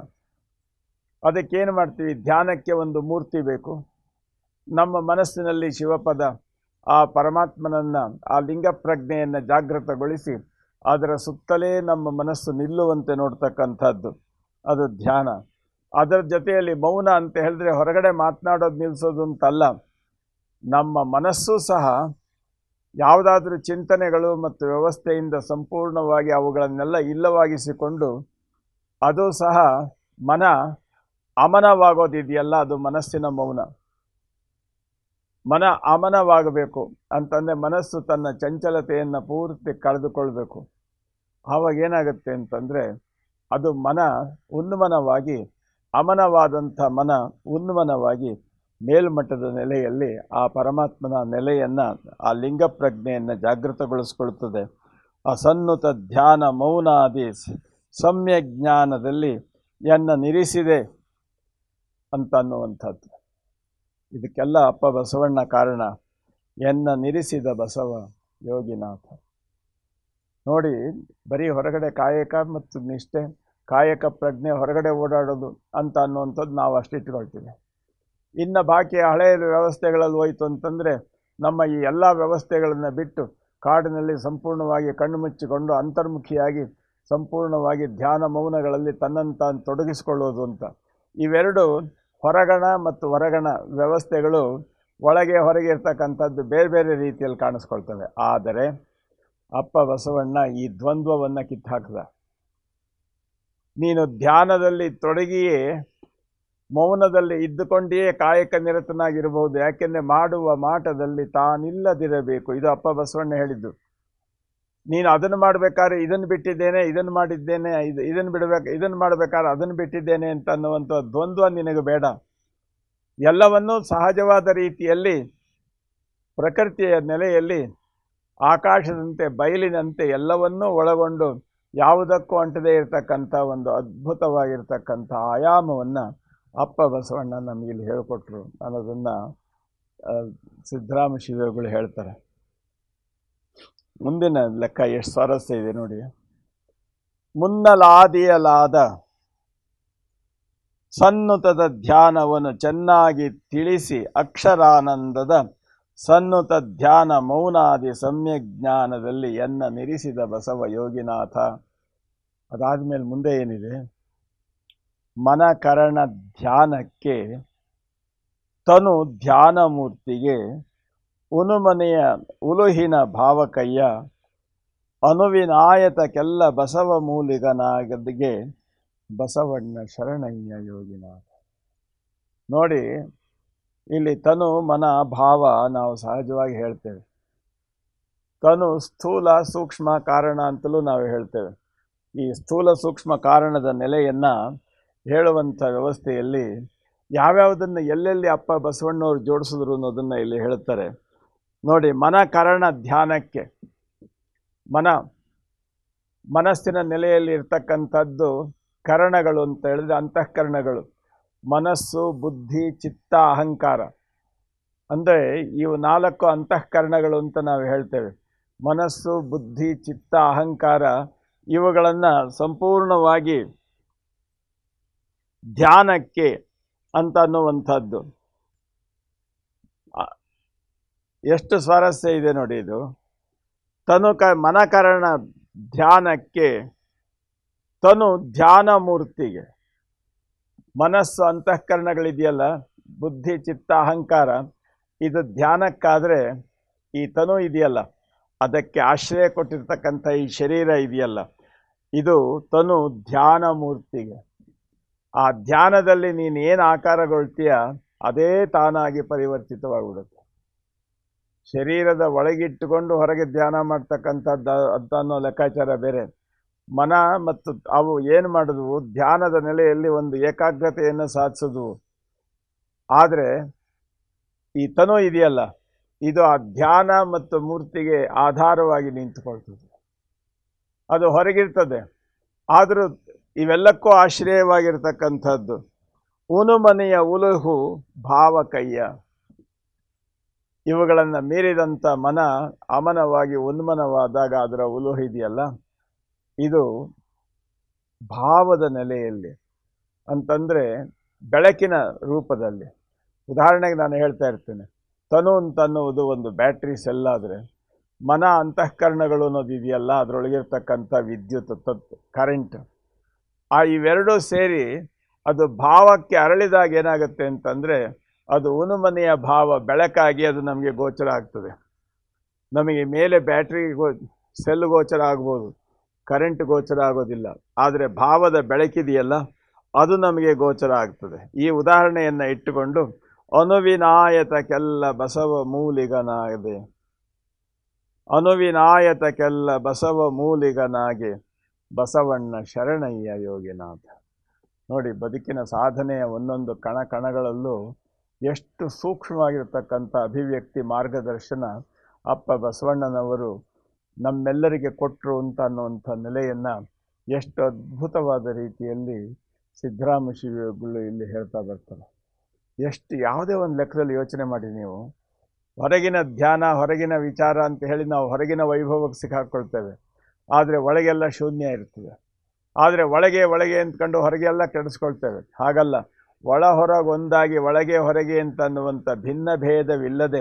ಅದಕ್ಕೇನು ಮಾಡ್ತೀವಿ? ಧ್ಯಾನಕ್ಕೆ ಒಂದು ಮೂರ್ತಿ ಬೇಕು. ನಮ್ಮ ಮನಸ್ಸಿನಲ್ಲಿ ಶಿವಪದ, ಆ ಪರಮಾತ್ಮನನ್ನು, ಆ ಲಿಂಗ ಪ್ರಜ್ಞೆಯನ್ನು ಜಾಗೃತಗೊಳಿಸಿ ಅದರ ಸುತ್ತಲೇ ನಮ್ಮ ಮನಸ್ಸು ನಿಲ್ಲುವಂತೆ ನೋಡ್ತಕ್ಕಂಥದ್ದು ಅದು ಧ್ಯಾನ. ಅದರ ಜೊತೆಯಲ್ಲಿ ಮೌನ ಅಂತ ಹೇಳಿದ್ರೆ ಹೊರಗಡೆ ಮಾತನಾಡೋದು ನಿಲ್ಲಿಸೋದು ಅಂತಲ್ಲ, ನಮ್ಮ ಮನಸ್ಸು ಸಹ ಯಾವುದಾದ್ರೂ ಚಿಂತನೆಗಳು ಮತ್ತು ವ್ಯವಸ್ಥೆಯಿಂದ ಸಂಪೂರ್ಣವಾಗಿ ಅವುಗಳನ್ನೆಲ್ಲ ಇಲ್ಲವಾಗಿಸಿಕೊಂಡು ಅದು ಸಹ ಮನ ಅಮನವಾಗೋದಿದೆಯಲ್ಲ, ಅದು ಮನಸ್ಸಿನ ಮೌನ. ಮನ ಅಮನವಾಗಬೇಕು ಅಂತಂದರೆ ಮನಸ್ಸು ತನ್ನ ಚಂಚಲತೆಯನ್ನು ಪೂರ್ತಿ ಕಳೆದುಕೊಳ್ಬೇಕು. ಆವಾಗ ಏನಾಗುತ್ತೆ ಅಂತಂದರೆ ಅದು ಮನ ಉನ್ಮನವಾಗಿ, ಅಮನವಾದಂಥ ಮನ ಉನ್ಮನವಾಗಿ ಮೇಲ್ಮಟ್ಟದ ನೆಲೆಯಲ್ಲಿ ಆ ಪರಮಾತ್ಮನ ನೆಲೆಯನ್ನು, ಆ ಲಿಂಗ ಪ್ರಜ್ಞೆಯನ್ನು ಜಾಗೃತಗೊಳಿಸ್ಕೊಳ್ತದೆ. ಅಸನ್ನುತ ಧ್ಯಾನ ಮೌನಾದಿ ಸಮ್ಯಜ್ಞಾನದಲ್ಲಿ ಎನ್ನ ನಿರಿಸಿದೆ ಅಂತ ಅನ್ನುವಂಥದ್ದು. ಇದಕ್ಕೆಲ್ಲ ಅಪ್ಪ ಬಸವಣ್ಣ ಕಾರಣ. ಎನ್ನ ನಿರಿಸಿದ ಬಸವ ಯೋಗಿನಾಥ. ನೋಡಿ, ಬರೀ ಹೊರಗಡೆ ಕಾಯಕ ಮತ್ತು ನಿಷ್ಠೆ, ಕಾಯಕ ಪ್ರಜ್ಞೆ, ಹೊರಗಡೆ ಓಡಾಡೋದು ಅಂತ ಅನ್ನುವಂಥದ್ದು ನಾವು ಅಷ್ಟಿಟ್ಕೊಳ್ತೀವಿ. ಇನ್ನು ಬಾಕಿ ಹಳೆಯ ವ್ಯವಸ್ಥೆಗಳಲ್ಲಿ ಹೋಯಿತು ಅಂತಂದರೆ ನಮ್ಮ ಈ ಎಲ್ಲ ವ್ಯವಸ್ಥೆಗಳನ್ನು ಬಿಟ್ಟು ಕಾಡಿನಲ್ಲಿ ಸಂಪೂರ್ಣವಾಗಿ ಕಣ್ಣು ಮುಚ್ಚಿಕೊಂಡು ಅಂತರ್ಮುಖಿಯಾಗಿ ಸಂಪೂರ್ಣವಾಗಿ ಧ್ಯಾನ ಮೌನಗಳಲ್ಲಿ ತನ್ನನ್ನು ತಾನು ತೊಡಗಿಸಿಕೊಳ್ಳೋದು ಅಂತ. ಇವೆರಡು ಹೊರಗಣ ಮತ್ತು ಹೊರಗಣ ವ್ಯವಸ್ಥೆಗಳು ಒಳಗೆ ಹೊರಗೆ ಇರ್ತಕ್ಕಂಥದ್ದು ಬೇರೆ ಬೇರೆ ರೀತಿಯಲ್ಲಿ ಕಾಣಿಸ್ಕೊಳ್ತವೆ. ಆದರೆ ಅಪ್ಪ ಬಸವಣ್ಣ ಈ ದ್ವಂದ್ವವನ್ನು ಕಿತ್ತಾಕ್ದ. ನೀನು ಧ್ಯಾನದಲ್ಲಿ ತೊಡಗಿಯೇ ಮೌನದಲ್ಲಿ ಇದ್ದುಕೊಂಡಿಯೇ ಕಾಯಕ ನಿರತನಾಗಿರಬಹುದು. ಯಾಕೆಂದರೆ ಮಾಡುವ ಮಾಟದಲ್ಲಿ ತಾನಿಲ್ಲದಿರಬೇಕು. ಇದು ಅಪ್ಪ ಬಸವಣ್ಣ ಹೇಳಿದ್ದು. ನೀನು ಅದನ್ನು ಮಾಡಬೇಕಾದ್ರೆ ಇದನ್ನು ಬಿಟ್ಟಿದ್ದೇನೆ, ಇದನ್ನು ಮಾಡಿದ್ದೇನೆ, ಇದನ್ನು ಮಾಡಬೇಕಾದ್ರೆ ಅದನ್ನು ಬಿಟ್ಟಿದ್ದೇನೆ ಅಂತ ಅನ್ನುವಂಥ ದ್ವಂದ್ವ ನಿನಗೆ ಬೇಡ. ಎಲ್ಲವನ್ನೂ ಸಹಜವಾದ ರೀತಿಯಲ್ಲಿ ಪ್ರಕೃತಿಯ ನೆಲೆಯಲ್ಲಿ ಆಕಾಶದಂತೆ ಬಯಲಿನಂತೆ ಎಲ್ಲವನ್ನೂ ಒಳಗೊಂಡು ಯಾವುದಕ್ಕೂ ಅಂಟದೇ ಇರತಕ್ಕಂಥ ಒಂದು ಅದ್ಭುತವಾಗಿರ್ತಕ್ಕಂಥ ಆಯಾಮವನ್ನು ಅಪ್ಪ ಬಸವಣ್ಣ ನಮಗಿಲ್ಲಿ ಹೇಳಿಕೊಟ್ರು ಅನ್ನೋದನ್ನು ಸಿದ್ದರಾಮ ಶಿವಗಳು ಹೇಳ್ತಾರೆ. ಮುಂದಿನ ಲೆಕ್ಕ ಎಷ್ಟು ಸ್ವಾರಸ್ಯ ಇದೆ ನೋಡಿ. ಮುನ್ನಲಾದಿಯಲಾದ ಸನ್ನುತದ ಧ್ಯಾನವನ್ನು ಚೆನ್ನಾಗಿ ತಿಳಿಸಿ ಅಕ್ಷರಾನಂದದ ಸನ್ನುತ ಧ್ಯಾನ ಮೌನಾದಿ ಸಮ್ಯಜ್ಞಾನದಲ್ಲಿ ಎನ್ನ ನಿರಿಸಿದ ಬಸವ ಯೋಗಿನಾಥ. ಅದಾದಮೇಲೆ ಮುಂದೆ ಏನಿದೆ? ಮನಕರಣ ಧ್ಯಾನಕ್ಕೆ ತನು ಧ್ಯಾನ ಮೂರ್ತಿಗೆ ಉನುಮನೆಯ ಉಲುಹಿನ ಭಾವಕಯ್ಯ ಅನುವಿನಾಯತಕ್ಕೆಲ್ಲ ಬಸವ ಮೂಲಿಗನಾಗದಿಗೆ ಬಸವಣ್ಣ ಶರಣಯ್ಯ ಯೋಗಿನಾಥ. ನೋಡಿ, ಇಲ್ಲಿ ತನು ಮನ ಭಾವ ನಾವು ಸಹಜವಾಗಿ ಹೇಳ್ತೇವೆ. ತನು ಸ್ಥೂಲ ಸೂಕ್ಷ್ಮ ಕಾರಣ ಅಂತಲೂ ನಾವು ಹೇಳ್ತೇವೆ. ಈ ಸ್ಥೂಲ ಸೂಕ್ಷ್ಮ ಕಾರಣದ ನೆಲೆಯನ್ನು ಹೇಳುವಂಥ ವ್ಯವಸ್ಥೆಯಲ್ಲಿ ಯಾವ್ಯಾವುದನ್ನು ಎಲ್ಲೆಲ್ಲಿ ಅಪ್ಪ ಬಸವಣ್ಣವರು ಜೋಡಿಸಿದ್ರು ಅನ್ನೋದನ್ನು ಇಲ್ಲಿ ಹೇಳ್ತಾರೆ ನೋಡಿ. ಮನಕರಣ ಧ್ಯಾನಕ್ಕೆ, ಮನಸ್ಸಿನ ನೆಲೆಯಲ್ಲಿ ಇರ್ತಕ್ಕಂಥದ್ದು ಕರಣಗಳು ಅಂತ ಹೇಳಿದ್ರೆ ಅಂತಃಕರಣಗಳು, ಮನಸ್ಸು, ಬುದ್ಧಿ, ಚಿತ್ತ, ಅಹಂಕಾರ. ಅಂದರೆ ಇವು 4 ಅಂತಃಕರಣಗಳು ಅಂತ ನಾವು ಹೇಳ್ತೇವೆ. ಮನಸ್ಸು, ಬುದ್ಧಿ, ಚಿತ್ತ, ಅಹಂಕಾರ ಇವುಗಳನ್ನು ಸಂಪೂರ್ಣವಾಗಿ ಧ್ಯಾನಕ್ಕೆ ಅಂತ ಅನ್ನುವಂಥದ್ದು. ಎಷ್ಟು ಸ್ವಾರಸ್ಯ ಇದೆ ನೋಡಿ ಇದು. ಮನಕರಣ ಧ್ಯಾನಕ್ಕೆ, ತನು ಧ್ಯಾನ ಮೂರ್ತಿಗೆ. ಮನಸ್ಸು ಅಂತಃಕರಣಗಳಿದೆಯಲ್ಲ, ಬುದ್ಧಿ ಚಿತ್ತ ಅಹಂಕಾರ, ಇದು ಧ್ಯಾನಕ್ಕಾದರೆ ಈ ತನು ಇದೆಯಲ್ಲ, ಅದಕ್ಕೆ ಆಶ್ರಯ ಕೊಟ್ಟಿರ್ತಕ್ಕಂಥ ಈ ಶರೀರ ಇದೆಯಲ್ಲ, ಇದು ತನು ಧ್ಯಾನ ಮೂರ್ತಿಗೆ. ಆ ಧ್ಯಾನದಲ್ಲಿ ನೀನು ಏನು ಆಕಾರಗೊಳ್ತೀಯ ಅದೇ ತಾನಾಗಿ ಪರಿವರ್ತಿತವಾಗಿಬಿಡುತ್ತೆ. ಶರೀರದ ಒಳಗಿಟ್ಟುಕೊಂಡು ಹೊರಗೆ ಧ್ಯಾನ ಮಾಡ್ತಕ್ಕಂಥದ್ದು ಅದನ್ನೋ ಲೆಕ್ಕಾಚಾರ ಬೇರೆ. ಮನ ಮತ್ತು ಅವು ಏನು ಮಾಡಿದ್ವು, ಧ್ಯಾನದ ನೆಲೆಯಲ್ಲಿ ಒಂದು ಏಕಾಗ್ರತೆಯನ್ನು ಸಾಧಿಸಿದ್ವು. ಆದರೆ ಈ ತನು ಇದೆಯಲ್ಲ, ಇದು ಆ ಧ್ಯಾನ ಮತ್ತು ಮೂರ್ತಿಗೆ ಆಧಾರವಾಗಿ ನಿಂತುಕೊಳ್ತದೆ. ಅದು ಹೊರಗಿರ್ತದೆ, ಆದರೂ ಇವೆಲ್ಲಕ್ಕೂ ಆಶ್ರಯವಾಗಿರ್ತಕ್ಕಂಥದ್ದು. ಉನುಮನೆಯ ಉಲುಹು ಭಾವಕಯ್ಯ. ಇವುಗಳನ್ನು ಮೀರಿದಂಥ ಮನ ಅಮನವಾಗಿ ಉನ್ಮನವಾದಾಗ ಅದರ ಉಲುಹು ಇದೆಯಲ್ಲ, ಇದು ಭಾವದ ನೆಲೆಯಲ್ಲಿ, ಅಂತಂದರೆ ಬೆಳಕಿನ ರೂಪದಲ್ಲಿ. ಉದಾಹರಣೆಗೆ ನಾನು ಹೇಳ್ತಾ ಇರ್ತೇನೆ, ತನು ಅಂತನ್ನುವುದು ಒಂದು ಬ್ಯಾಟ್ರಿ ಸೆಲ್ ಆದರೆ, ಮನ ಅಂತಃಕರಣಗಳು ಅನ್ನೋದು ಇದೆಯಲ್ಲ, ಅದರೊಳಗಿರ್ತಕ್ಕಂಥ ವಿದ್ಯುತ್ ಕರೆಂಟ್, ಇವೆರಡೂ ಸೇರಿ ಅದು ಭಾವಕ್ಕೆ ಅರಳಿದಾಗ ಏನಾಗುತ್ತೆ ಅಂತಂದರೆ, ಅದು ಉನುಮನೆಯ ಭಾವ ಬೆಳಕಾಗಿ ಅದು ನಮಗೆ ಗೋಚರ ಆಗ್ತದೆ. ನಮಗೆ ಮೇಲೆ ಬ್ಯಾಟ್ರಿ ಸೆಲ್ ಗೋಚರ ಆಗ್ಬೋದು, ಕರೆಂಟ್ ಗೋಚರ ಆಗೋದಿಲ್ಲ. ಆದರೆ ಭಾವದ ಬೆಳಕಿದೆಯಲ್ಲ, ಅದು ನಮಗೆ ಗೋಚರ ಆಗ್ತದೆ. ಈ ಉದಾಹರಣೆಯನ್ನು ಇಟ್ಟುಕೊಂಡು ಅನುವಿನಾಯತಕ್ಕೆಲ್ಲ ಬಸವ ಮೂಲಿಗನಾದೆ, ಅನುವಿನಾಯತಕ್ಕೆಲ್ಲ ಬಸವ ಮೂಲಿಗನಾಗೆ ಬಸವಣ್ಣ ಶರಣಯ್ಯ ಯೋಗಿನಾಥ. ನೋಡಿ, ಬದುಕಿನ ಸಾಧನೆಯ ಒಂದೊಂದು ಕಣಗಳಲ್ಲೂ ಎಷ್ಟು ಸೂಕ್ಷ್ಮವಾಗಿರ್ತಕ್ಕಂಥ ಅಭಿವ್ಯಕ್ತಿ, ಮಾರ್ಗದರ್ಶನ ಅಪ್ಪ ಬಸವಣ್ಣನವರು ನಮ್ಮೆಲ್ಲರಿಗೆ ಕೊಟ್ಟರು ಅಂತ ಅನ್ನುವಂಥ ನೆಲೆಯನ್ನು ಎಷ್ಟು ಅದ್ಭುತವಾದ ರೀತಿಯಲ್ಲಿ ಸಿದ್ದರಾಮ ಶಿವಗಳು ಇಲ್ಲಿ ಹೇಳ್ತಾ ಬರ್ತಾರೆ. ಎಷ್ಟು ಯಾವುದೇ ಒಂದು ಲೆಕ್ಕದಲ್ಲಿ ಯೋಚನೆ ಮಾಡಿ ನೀವು, ಹೊರಗಿನ ಧ್ಯಾನ, ಹೊರಗಿನ ವಿಚಾರ ಅಂತ ಹೇಳಿ ನಾವು ಹೊರಗಿನ ವೈಭವಕ್ಕೆ ಸಿಕ್ಕಾಕ್ಕೊಳ್ತೇವೆ, ಆದರೆ ಒಳಗೆಲ್ಲ ಶೂನ್ಯ ಇರ್ತದೆ. ಆದರೆ ಒಳಗೆ ಅಂದ್ಕೊಂಡು ಹೊರಗೆಲ್ಲ ಕೆಡಿಸ್ಕೊಳ್ತೇವೆ. ಹಾಗಲ್ಲ, ಒಳ ಹೊರಗೊಂದಾಗಿ ಒಳಗೆ ಹೊರಗೆ ಅಂತ ಅನ್ನುವಂಥ ಭಿನ್ನ ಭೇದವಿಲ್ಲದೆ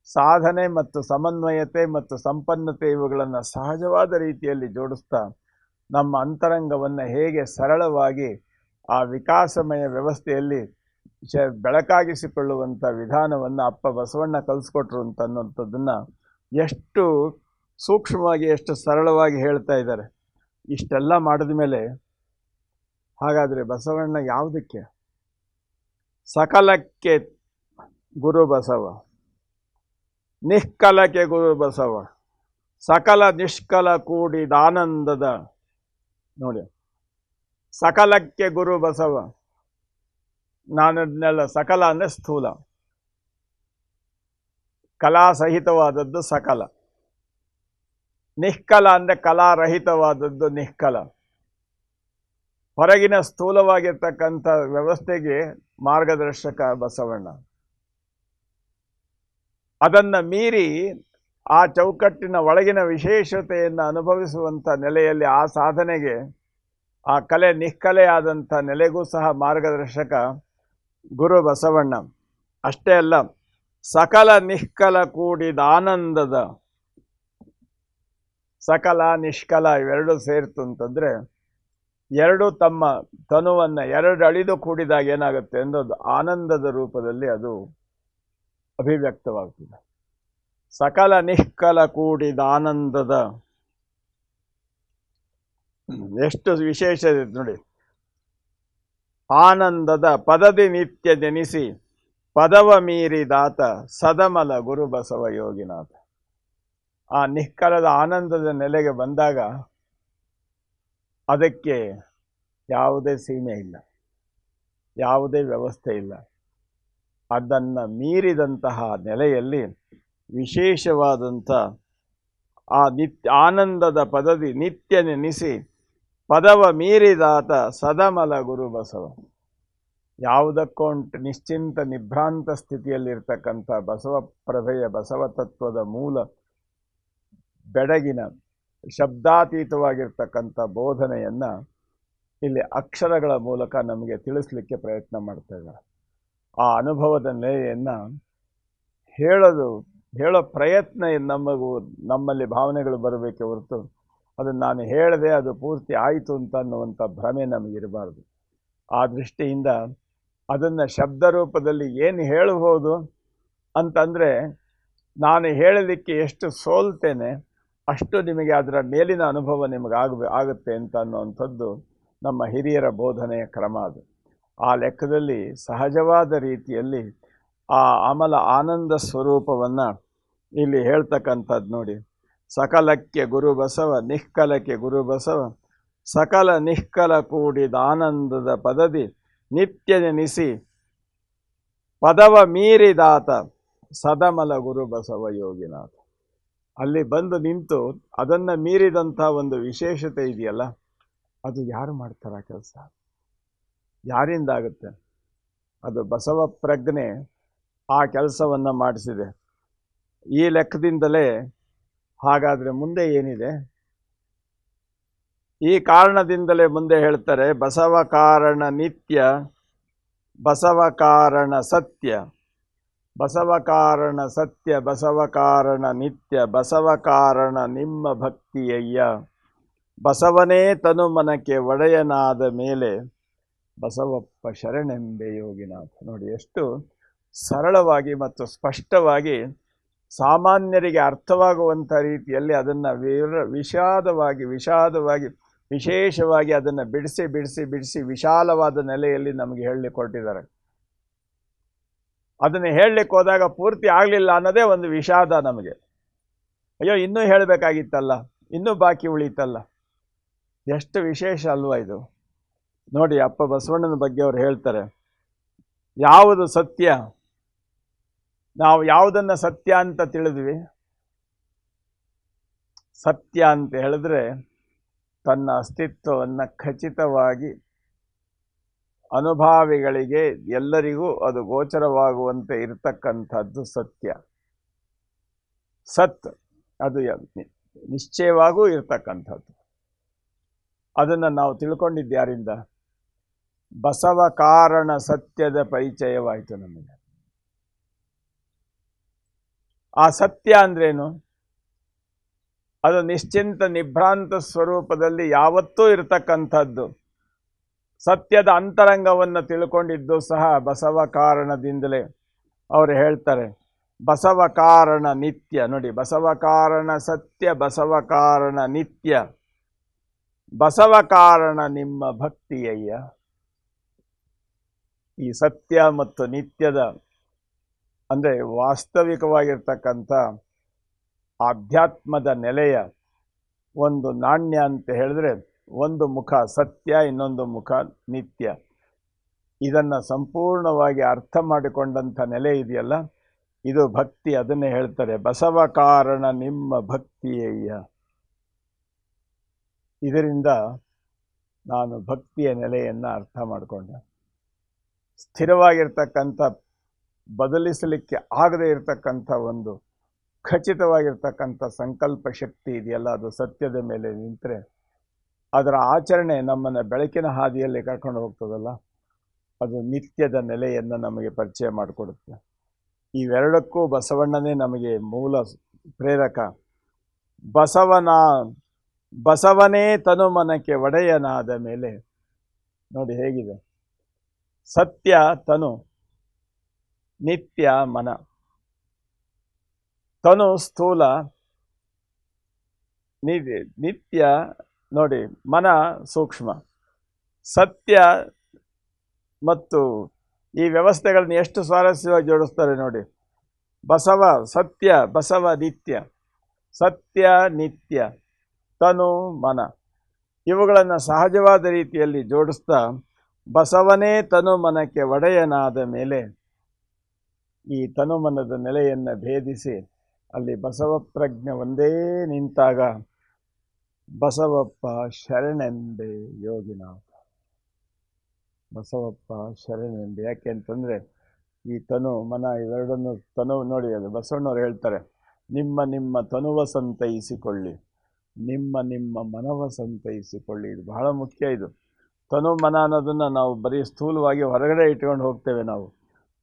ಸಾಧನೆ ಮತ್ತು ಸಮನ್ವಯತೆ ಮತ್ತು ಸಂಪನ್ನತೆ ಇವುಗಳನ್ನು ಸಹಜವಾದ ರೀತಿಯಲ್ಲಿ ಜೋಡಿಸ್ತಾ ನಮ್ಮ ಅಂತರಂಗವನ್ನು ಹೇಗೆ ಸರಳವಾಗಿ ಆ ವಿಕಾಸಮಯ ವ್ಯವಸ್ಥೆಯಲ್ಲಿ ಬೆಳಕಾಗಿಸಿಕೊಳ್ಳುವಂಥ ವಿಧಾನವನ್ನು ಅಪ್ಪ ಬಸವಣ್ಣ ಕಲಿಸ್ಕೊಟ್ರು ಅಂತ ಅನ್ನೋಂಥದ್ದನ್ನು ಎಷ್ಟು ಸೂಕ್ಷ್ಮವಾಗಿ, ಎಷ್ಟು ಸರಳವಾಗಿ ಹೇಳ್ತಾ ಇದ್ದಾರೆ. ಇಷ್ಟೆಲ್ಲ ಮಾಡಿದ ಮೇಲೆ ಹಾಗಾದರೆ ಬಸವಣ್ಣ ಯಾವುದಕ್ಕೆ? ಸಕಲಕ್ಕೆ ಗುರು ಬಸವ, ನಿಷ್ಕಲಕ್ಕೆ ಗುರು ಬಸವ, ಸಕಲ ನಿಷ್ಕಲ ಕೂಡಿದಾನಂದದ. ನೋಡಿ, ಸಕಲಕ್ಕೆ ಗುರು ಬಸವ. ನಾನನ್ನೆಲ್ಲ ಸಕಲ ಅಂದರೆ ಸ್ಥೂಲ, ಕಲಾಸಹಿತವಾದದ್ದು ಸಕಲ. ನಿಷ್ಕಲ ಅಂದರೆ ಕಲಾರಹಿತವಾದದ್ದು ನಿಷ್ಕಲ. ಹೊರಗಿನ ಸ್ಥೂಲವಾಗಿರ್ತಕ್ಕಂಥ ವ್ಯವಸ್ಥೆಗೆ ಮಾರ್ಗದರ್ಶಕ ಬಸವಣ್ಣ. ಅದನ್ನು ಮೀರಿ ಆ ಚೌಕಟ್ಟಿನ ಒಳಗಿನ ವಿಶೇಷತೆಯನ್ನು ಅನುಭವಿಸುವಂಥ ನೆಲೆಯಲ್ಲಿ ಆ ಸಾಧನೆಗೆ, ಆ ಕಲೆ ನಿಷ್ಕಲೆಯಾದಂಥ ನೆಲೆಗೂ ಸಹ ಮಾರ್ಗದರ್ಶಕ ಗುರು ಬಸವಣ್ಣ. ಅಷ್ಟೇ ಅಲ್ಲ, ಸಕಲ ನಿಷ್ಕಲ ಕೂಡಿದ ಆನಂದದ. ಸಕಲ ನಿಷ್ಕಲ ಇವೆರಡು ಸೇರ್ತು ಅಂತಂದರೆ, ಎರಡು ತಮ್ಮ ತನುವನ್ನು ಎರಡು ಅಳಿದು ಕೂಡಿದಾಗ ಏನಾಗುತ್ತೆ ಅನ್ನೋದು ಆನಂದದ ರೂಪದಲ್ಲಿ ಅದು ಅಭಿವ್ಯಕ್ತವಾಗ್ತದೆ. ಸಕಲ ನಿಷ್ಕಲ ಕೂಡಿದ ಆನಂದದ. ಎಷ್ಟು ವಿಶೇಷ ಇದೆ ನೋಡಿ. ಆನಂದದ ಪದದಿ ನಿತ್ಯ ಜನಿಸಿ ಪದವ ಮೀರಿದಾತ ಸದಮಲ ಗುರು ಬಸವ ಯೋಗಿನಾಥ. ಆ ನಿಷ್ಕಲದ ಆನಂದದ ನೆಲೆಗೆ ಬಂದಾಗ ಅದಕ್ಕೆ ಯಾವುದೇ ಸೀಮೆ ಇಲ್ಲ, ಯಾವುದೇ ವ್ಯವಸ್ಥೆ ಇಲ್ಲ. ಅದನ್ನು ಮೀರಿದಂತಹ ನೆಲೆಯಲ್ಲಿ ವಿಶೇಷವಾದಂಥ ಆ ಆನಂದದ ಪದದಿ ನಿತ್ಯ ನೆನೆಸಿ ಪದವ ಮೀರಿದಾತ ಸದಮಲ ಗುರು ಬಸವ. ಯಾವುದಕ್ಕೂ ನಿಶ್ಚಿಂತ ನಿಭ್ರಾಂತ ಸ್ಥಿತಿಯಲ್ಲಿರ್ತಕ್ಕಂಥ ಬಸವ ಪ್ರಭೆಯ ಬಸವ ತತ್ವದ ಮೂಲ ಬೆಡಗಿನ ಶಬ್ದಾತೀತವಾಗಿರ್ತಕ್ಕಂಥ ಬೋಧನೆಯನ್ನು ಇಲ್ಲಿ ಅಕ್ಷರಗಳ ಮೂಲಕ ನಮಗೆ ತಿಳಿಸ್ಲಿಕ್ಕೆ ಪ್ರಯತ್ನ ಮಾಡ್ತಾ ಇದ್ದಾರೆ. ಆ ಅನುಭವದ ನೆಲೆಯನ್ನು ಹೇಳೋ ಪ್ರಯತ್ನ ನಮ್ಮಲ್ಲಿ ಭಾವನೆಗಳು ಬರಬೇಕೆ ಹೊರತು ಅದನ್ನು ನಾನು ಹೇಳಿದೆ ಅದು ಪೂರ್ತಿ ಆಯಿತು ಅಂತ ಅನ್ನುವಂಥ ಭ್ರಮೆ ನಮಗಿರಬಾರ್ದು. ಆ ದೃಷ್ಟಿಯಿಂದ ಅದನ್ನು ಶಬ್ದ ರೂಪದಲ್ಲಿ ಏನು ಹೇಳಬಹುದು ಅಂತಂದರೆ, ನಾನು ಹೇಳಲಿಕ್ಕೆ ಎಷ್ಟು ಸೋಲ್ತೇನೆ ಅಷ್ಟು ನಿಮಗೆ ಅದರ ಮೇಲಿನ ಅನುಭವ ಆಗುತ್ತೆ ಅಂತ ಅನ್ನುವಂಥದ್ದು ನಮ್ಮ ಹಿರಿಯರ ಬೋಧನೆಯ ಕ್ರಮ. ಅದು ಆ ಲೆಕ್ಕದಲ್ಲಿ ಸಹಜವಾದ ರೀತಿಯಲ್ಲಿ ಆ ಅಮಲ ಆನಂದ ಸ್ವರೂಪವನ್ನು ಇಲ್ಲಿ ಹೇಳ್ತಕ್ಕಂಥದ್ದು ನೋಡಿ. ಸಕಲಕ್ಕೆ ಗುರು ಬಸವ ನಿಷ್ಕಲಕ್ಕೆ ಗುರು ಬಸವ, ಸಕಲ ನಿಷ್ಕಲ ಕೂಡಿದ ಆನಂದದ ಪದದಿ ನಿತ್ಯ ನೆನೆಸಿ ಪದವ ಮೀರಿದಾತ ಸದಮಲ ಗುರು ಬಸವ ಯೋಗಿನಾಥ. ಅಲ್ಲಿ ಬಂದು ನಿಂತು ಅದನ್ನು ಮೀರಿದಂಥ ಒಂದು ವಿಶೇಷತೆ ಇದೆಯಲ್ಲ, ಅದು ಯಾರು ಮಾಡ್ತಾರ ಕೆಲಸ? ಯಾರಿಂದ ಆಗುತ್ತೆ? ಅದು ಬಸವ ಪ್ರಜ್ಞೆ ಆ ಕೆಲಸವನ್ನು ಮಾಡಿಸಿದೆ. ಈ ಲೆಕ್ಕದಿಂದಲೇ ಹಾಗಾದರೆ ಮುಂದೆ ಏನಿದೆ? ಈ ಕಾರಣದಿಂದಲೇ ಮುಂದೆ ಹೇಳ್ತಾರೆ, ಬಸವ ಕಾರಣ ನಿತ್ಯ, ಬಸವ ಕಾರಣ ಸತ್ಯ, ಬಸವ ಕಾರಣ ಸತ್ಯ, ಬಸವ ಕಾರಣ ನಿತ್ಯ, ಬಸವ ಕಾರಣ ನಿಮ್ಮ ಭಕ್ತಿಯಯ್ಯ, ಬಸವನೇ ತನು ಮನಕ್ಕೆ ಒಡೆಯನಾದ ಮೇಲೆ ಬಸವಪ್ಪ ಶರಣೆಂಬೆ ಯೋಗಿನಾಥ. ನೋಡಿ ಎಷ್ಟು ಸರಳವಾಗಿ ಮತ್ತು ಸ್ಪಷ್ಟವಾಗಿ ಸಾಮಾನ್ಯರಿಗೆ ಅರ್ಥವಾಗುವಂಥ ರೀತಿಯಲ್ಲಿ ಅದನ್ನು ವಿಷಾದವಾಗಿ ವಿಶೇಷವಾಗಿ ಅದನ್ನು ಬಿಡಿಸಿ ವಿಶಾಲವಾದ ನೆಲೆಯಲ್ಲಿ ನಮಗೆ ಹೇಳಲಿಕ್ಕೆ ಹೊರಟಿದ್ದಾರೆ. ಅದನ್ನು ಹೇಳಲಿಕ್ಕೆ ಹೋದಾಗ ಪೂರ್ತಿ ಆಗಲಿಲ್ಲ ಅನ್ನೋದೇ ಒಂದು ವಿಷಾದ ನಮಗೆ. ಅಯ್ಯೋ, ಇನ್ನೂ ಹೇಳಬೇಕಾಗಿತ್ತಲ್ಲ, ಇನ್ನೂ ಬಾಕಿ ಉಳೀತಲ್ಲ. ಎಷ್ಟು ವಿಶೇಷ ಅಲ್ವಾ ಇದು? ನೋಡಿ, ಅಪ್ಪ ಬಸವಣ್ಣನ ಬಗ್ಗೆ ಅವರು ಹೇಳ್ತಾರೆ, ಯಾವುದು ಸತ್ಯ? ನಾವು ಯಾವುದನ್ನು ಸತ್ಯ ಅಂತ ತಿಳಿದ್ವಿ? ಸತ್ಯ ಅಂತ ಹೇಳಿದ್ರೆ ತನ್ನ ಅಸ್ತಿತ್ವವನ್ನು ಖಚಿತವಾಗಿ ಅನುಭಾವಿಗಳಿಗೆ ಎಲ್ಲರಿಗೂ ಅದು ಗೋಚರವಾಗುವಂತೆ ಇರತಕ್ಕಂಥದ್ದು ಸತ್ಯ. ಸತ್ ಅದು ನಿಶ್ಚಯವಾಗೂ ಇರತಕ್ಕಂಥದ್ದು. ಅದನ್ನು ನಾವು ತಿಳ್ಕೊಂಡಿದ್ದು ಯಾರಿಂದ? ಬಸವ ಕಾರಣ ಸತ್ಯದ ಪರಿಚಯವಾಯಿತು ನಮಗೆ. ಆ ಸತ್ಯ ಅಂದ್ರೇನು? ಅದು ನಿಶ್ಚಿಂತ ನಿಭ್ರಾಂತ ಸ್ವರೂಪದಲ್ಲಿ ಯಾವತ್ತೂ ಇರತಕ್ಕಂಥದ್ದು. ಸತ್ಯದ ಅಂತರಂಗವನ್ನು ತಿಳ್ಕೊಂಡಿದ್ದು ಸಹ ಬಸವ ಕಾರಣದಿಂದಲೇ. ಅವರು ಹೇಳ್ತಾರೆ, ಬಸವ ಕಾರಣ ನಿತ್ಯ. ನೋಡಿ, ಬಸವ ಕಾರಣ ಸತ್ಯ, ಬಸವ ಕಾರಣ ನಿತ್ಯ, ಬಸವ ಕಾರಣ ನಿಮ್ಮ ಭಕ್ತಿಯಯ್ಯ. ಈ ಸತ್ಯ ಮತ್ತು ನಿತ್ಯದ ಅಂದರೆ ವಾಸ್ತವಿಕವಾಗಿರ್ತಕ್ಕಂಥ ಆಧ್ಯಾತ್ಮದ ನೆಲೆಯ ಒಂದು ನಾಣ್ಯ ಅಂತ ಹೇಳಿದ್ರೆ, ಒಂದು ಮುಖ ಸತ್ಯ, ಇನ್ನೊಂದು ಮುಖ ನಿತ್ಯ. ಇದನ್ನು ಸಂಪೂರ್ಣವಾಗಿ ಅರ್ಥ ಮಾಡಿಕೊಂಡಂಥ ನೆಲೆ ಇದೆಯಲ್ಲ, ಇದು ಭಕ್ತಿ. ಅದನ್ನೇ ಹೇಳ್ತಾರೆ, ಬಸವ ಕಾರಣ ನಿಮ್ಮ ಭಕ್ತಿಯಯ್ಯ. ಇದರಿಂದ ನಾನು ಭಕ್ತಿಯ ನೆಲೆಯನ್ನು ಅರ್ಥ ಮಾಡಿಕೊಂಡೆ. ಸ್ಥಿರವಾಗಿರ್ತಕ್ಕಂಥ, ಬದಲಿಸಲಿಕ್ಕೆ ಆಗದೇ ಇರತಕ್ಕಂಥ ಒಂದು ಖಚಿತವಾಗಿರ್ತಕ್ಕಂಥ ಸಂಕಲ್ಪ ಶಕ್ತಿ ಇದೆಯಲ್ಲ, ಅದು ಸತ್ಯದ ಮೇಲೆ ನಿಂತರೆ ಅದರ ಆಚರಣೆ ನಮ್ಮನ್ನು ಬೆಳಕಿನ ಹಾದಿಯಲ್ಲಿ ಕರ್ಕೊಂಡು ಹೋಗ್ತದಲ್ಲ, ಅದು ನಿತ್ಯದ ನೆಲೆಯನ್ನು ನಮಗೆ ಪರಿಚಯ ಮಾಡಿಕೊಡುತ್ತೆ. ಇವೆರಡಕ್ಕೂ ಬಸವಣ್ಣನೇ ನಮಗೆ ಮೂಲ ಪ್ರೇರಕ. ಬಸವನೇ ತನು ಮನಕ್ಕೆ ಒಡೆಯನಾದ ಮೇಲೆ ನೋಡಿ ಹೇಗಿದೆ. ಸತ್ಯ ತನು, ನಿತ್ಯ ಮನ. ತನು ಸ್ಥೂಲ, ನಿತ್ಯ ನೋಡಿ ಮನ ಸೂಕ್ಷ್ಮ. ಸತ್ಯ ಮತ್ತು ಈ ವ್ಯವಸ್ಥೆಗಳನ್ನ ಎಷ್ಟು ಸ್ವಾರಸ್ಯವಾಗಿ ಜೋಡಿಸ್ತಾರೆ ನೋಡಿ. ಬಸವ ಸತ್ಯ, ಬಸವ ನಿತ್ಯ, ಸತ್ಯ ನಿತ್ಯ, ತನು ಮನ, ಇವುಗಳನ್ನು ಸಹಜವಾದ ರೀತಿಯಲ್ಲಿ ಜೋಡಿಸ್ತಾ ಬಸವನೇ ತನು ಮನಕ್ಕೆ ಒಡೆಯನಾದ ಮೇಲೆ ಈ ತನುಮನದ ನೆಲೆಯನ್ನು ಭೇದಿಸಿ ಅಲ್ಲಿ ಬಸವ ಪ್ರಜ್ಞೆ ಒಂದೇ ನಿಂತಾಗ ಬಸವಪ್ಪ ಶರಣೆಂಬೆ ಯೋಗಿನಾಥ. ಬಸವಪ್ಪ ಶರಣೆಂಬೆ. ಯಾಕೆ ಅಂತಂದರೆ ಈ ತನು ಮನ ಇವೆರಡನ್ನು ತನು ನೋಡಿ, ಅದು ಬಸವಣ್ಣವ್ರು ಹೇಳ್ತಾರೆ, ನಿಮ್ಮ ತನುವ ಸಂತೈಸಿಕೊಳ್ಳಿ, ನಿಮ್ಮ ಮನವ ಸಂತೈಸಿಕೊಳ್ಳಿ. ಇದು ಬಹಳ ಮುಖ್ಯ. ಇದು ತನು ಮನ ಅನ್ನೋದನ್ನು ನಾವು ಬರೀ ಸ್ಥೂಲವಾಗಿ ಹೊರಗಡೆ ಇಟ್ಕೊಂಡು ಹೋಗ್ತೇವೆ ನಾವು.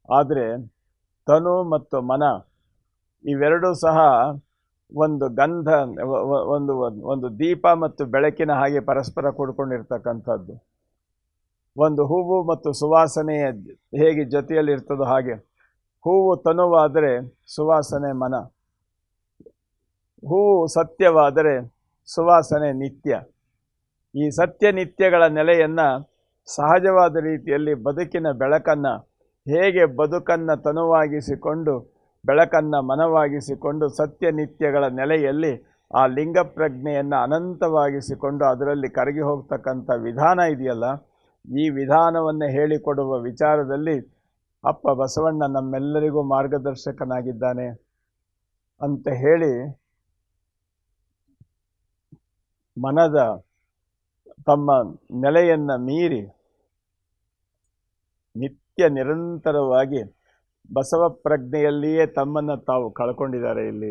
ಆದರೆ ತನು ಮತ್ತು ಮನ ಇವೆರಡೂ ಸಹ ಒಂದು ಗಂಧ, ಒಂದು ಒಂದು ದೀಪ ಮತ್ತು ಬೆಳಕಿನ ಹಾಗೆ ಪರಸ್ಪರ ಕೂಡ್ಕೊಂಡಿರ್ತಕ್ಕಂಥದ್ದು. ಒಂದು ಹೂವು ಮತ್ತು ಸುವಾಸನೆಯ ಹೇಗೆ ಜೊತೆಯಲ್ಲಿರ್ತದೋ ಹಾಗೆ ಹೂವು ತನುವಾದರೆ ಸುವಾಸನೆ ಮನ, ಹೂವು ಸತ್ಯವಾದರೆ ಸುವಾಸನೆ ನಿತ್ಯ. ಈ ಸತ್ಯ ನಿತ್ಯಗಳ ನೆಲೆಯನ್ನು ಸಹಜವಾದ ರೀತಿಯಲ್ಲಿ ಬದುಕಿನ ಬೆಳಕನ್ನು ಹೇಗೆ ಬದುಕನ್ನು ತನುವಾಗಿಸಿಕೊಂಡು ಬೆಳಕನ್ನು ಮನವಾಗಿಸಿಕೊಂಡು ಸತ್ಯ ನಿತ್ಯಗಳ ನೆಲೆಯಲ್ಲಿ ಆ ಲಿಂಗ ಪ್ರಜ್ಞೆಯನ್ನು ಅನಂತವಾಗಿಸಿಕೊಂಡು ಅದರಲ್ಲಿ ಕರಗಿ ಹೋಗ್ತಕ್ಕಂಥ ವಿಧಾನ ಇದೆಯಲ್ಲ, ಈ ವಿಧಾನವನ್ನು ಹೇಳಿಕೊಡುವ ವಿಚಾರದಲ್ಲಿ ಅಪ್ಪ ಬಸವಣ್ಣ ನಮ್ಮೆಲ್ಲರಿಗೂ ಮಾರ್ಗದರ್ಶಕನಾಗಿದ್ದಾನೆ ಅಂತ ಹೇಳಿ ಮನದ ತಮ್ಮ ನೆಲೆಯನ್ನು ಮೀರಿ ನಿತ್ಯ ನಿರಂತರವಾಗಿ ಬಸವ ಪ್ರಜ್ಞೆಯಲ್ಲಿಯೇ ತಮ್ಮನ್ನು ತಾವು ಕಳ್ಕೊಂಡಿದ್ದಾರೆ ಇಲ್ಲಿ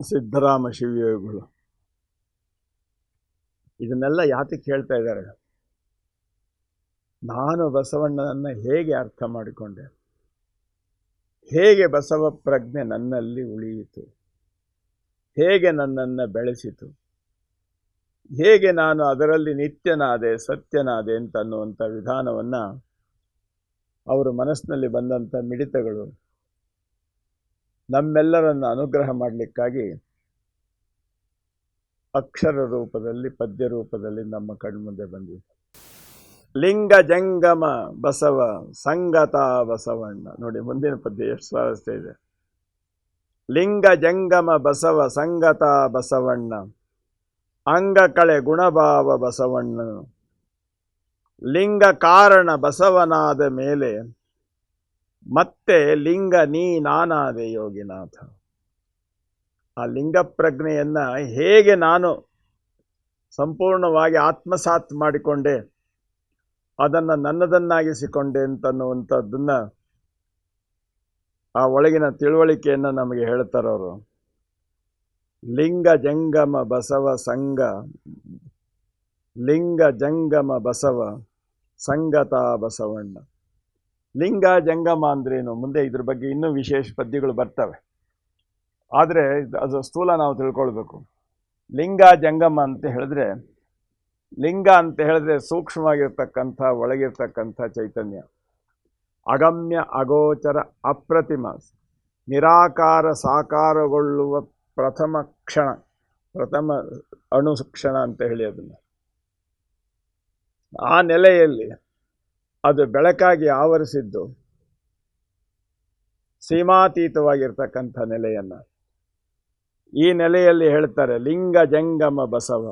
ಸಿದ್ಧರಾಮ ಶಿವಯೋಗಿಗಳು. ಇದನ್ನೆಲ್ಲ ಯಾತಕ್ಕೆ ಹೇಳ್ತಾ ಇದ್ದಾರೆ? ನಾನು ಬಸವಣ್ಣನನ್ನು ಹೇಗೆ ಅರ್ಥ ಮಾಡಿಕೊಂಡೆ, ಹೇಗೆ ಬಸವ ಪ್ರಜ್ಞೆ ನನ್ನಲ್ಲಿ ಉಳಿಯಿತು, ಹೇಗೆ ನನ್ನನ್ನು ಬೆಳೆಸಿತು, ಹೇಗೆ ನಾನು ಅದರಲ್ಲಿ ನಿತ್ಯನಾದೆ ಸತ್ಯನಾದೆ ಅಂತನ್ನುವಂಥ ವಿಧಾನವನ್ನು ಅವರ ಮನಸ್ಸಿನಲ್ಲಿ ಬಂದಂಥ ಮಿಡಿತಗಳು ನಮ್ಮೆಲ್ಲರನ್ನು ಅನುಗ್ರಹ ಮಾಡಲಿಕ್ಕಾಗಿ ಅಕ್ಷರ ರೂಪದಲ್ಲಿ ಪದ್ಯ ರೂಪದಲ್ಲಿ ನಮ್ಮ ಕಣ್ಮುಂದೆ ಬಂದಿದೆ. ಲಿಂಗ ಜಂಗಮ ಬಸವ ಸಂಗತ ಬಸವಣ್ಣ. ನೋಡಿ ಮುಂದಿನ ಪದ್ಯ ಎಷ್ಟು ಸ್ವಾರಸ್ಯ ಇದೆ. ಲಿಂಗ ಜಂಗಮ ಬಸವ ಸಂಗತ ಬಸವಣ್ಣ, ಅಂಗ ಕಳೆ ಗುಣಭಾವ ಬಸವಣ್ಣನು, ಲಿಂಗ ಕಾರಣ ಬಸವನಾದ ಮೇಲೆ ಮತ್ತೆ ಲಿಂಗ ನೀ ನಾನಾದೆ ಯೋಗಿನಾಥ. ಆ ಲಿಂಗ ಪ್ರಜ್ಞೆಯನ್ನು ಹೇಗೆ ನಾನು ಸಂಪೂರ್ಣವಾಗಿ ಆತ್ಮಸಾತ್ ಮಾಡಿಕೊಂಡೆ, ಅದನ್ನು ನನ್ನದನ್ನಾಗಿಸಿಕೊಂಡೆ ಅಂತನ್ನುವಂಥದ್ದನ್ನು ಆ ಒಳಗಿನ ತಿಳುವಳಿಕೆಯನ್ನು ನಮಗೆ ಹೇಳ್ತಾರವರು. ಲಿಂಗ ಜಂಗಮ ಬಸವ ಸಂಗ, ಲಿಂಗ ಜಂಗಮ ಬಸವ ಸಂಗತ ಬಸವಣ್ಣ. ಲಿಂಗ ಜಂಗಮ ಅಂದ್ರೇನು, ಮುಂದೆ ಇದ್ರ ಬಗ್ಗೆ ಇನ್ನೂ ವಿಶೇಷ ಪದ್ಯಗಳು ಬರ್ತವೆ. ಆದರೆ ಅದು ಸ್ಥೂಲ ನಾವು ತಿಳ್ಕೊಳ್ಬೇಕು. ಲಿಂಗ ಜಂಗಮ ಅಂತ ಹೇಳಿದ್ರೆ, ಲಿಂಗ ಅಂತ ಹೇಳಿದ್ರೆ ಸೂಕ್ಷ್ಮವಾಗಿರ್ತಕ್ಕಂಥ ಒಳಗಿರ್ತಕ್ಕಂಥ ಚೈತನ್ಯ, ಅಗಮ್ಯ ಅಗೋಚರ ಅಪ್ರತಿಮ ನಿರಾಕಾರ ಸಾಕಾರಗೊಳ್ಳುವ ಪ್ರಥಮ ಕ್ಷಣ, ಪ್ರಥಮ ಅಣುಕ್ಷಣ ಅಂತ ಹೇಳಿ ಅದನ್ನು ಆ ನೆಲೆಯಲ್ಲಿ ಅದು ಬೆಳಕಾಗಿ ಆವರಿಸಿದ್ದು ಸೀಮಾತೀತವಾಗಿರ್ತಕ್ಕಂಥ ನೆಲೆಯನ್ನು ಈ ನೆಲೆಯಲ್ಲಿ ಹೇಳ್ತಾರೆ ಲಿಂಗ ಜಂಗಮ ಬಸವ.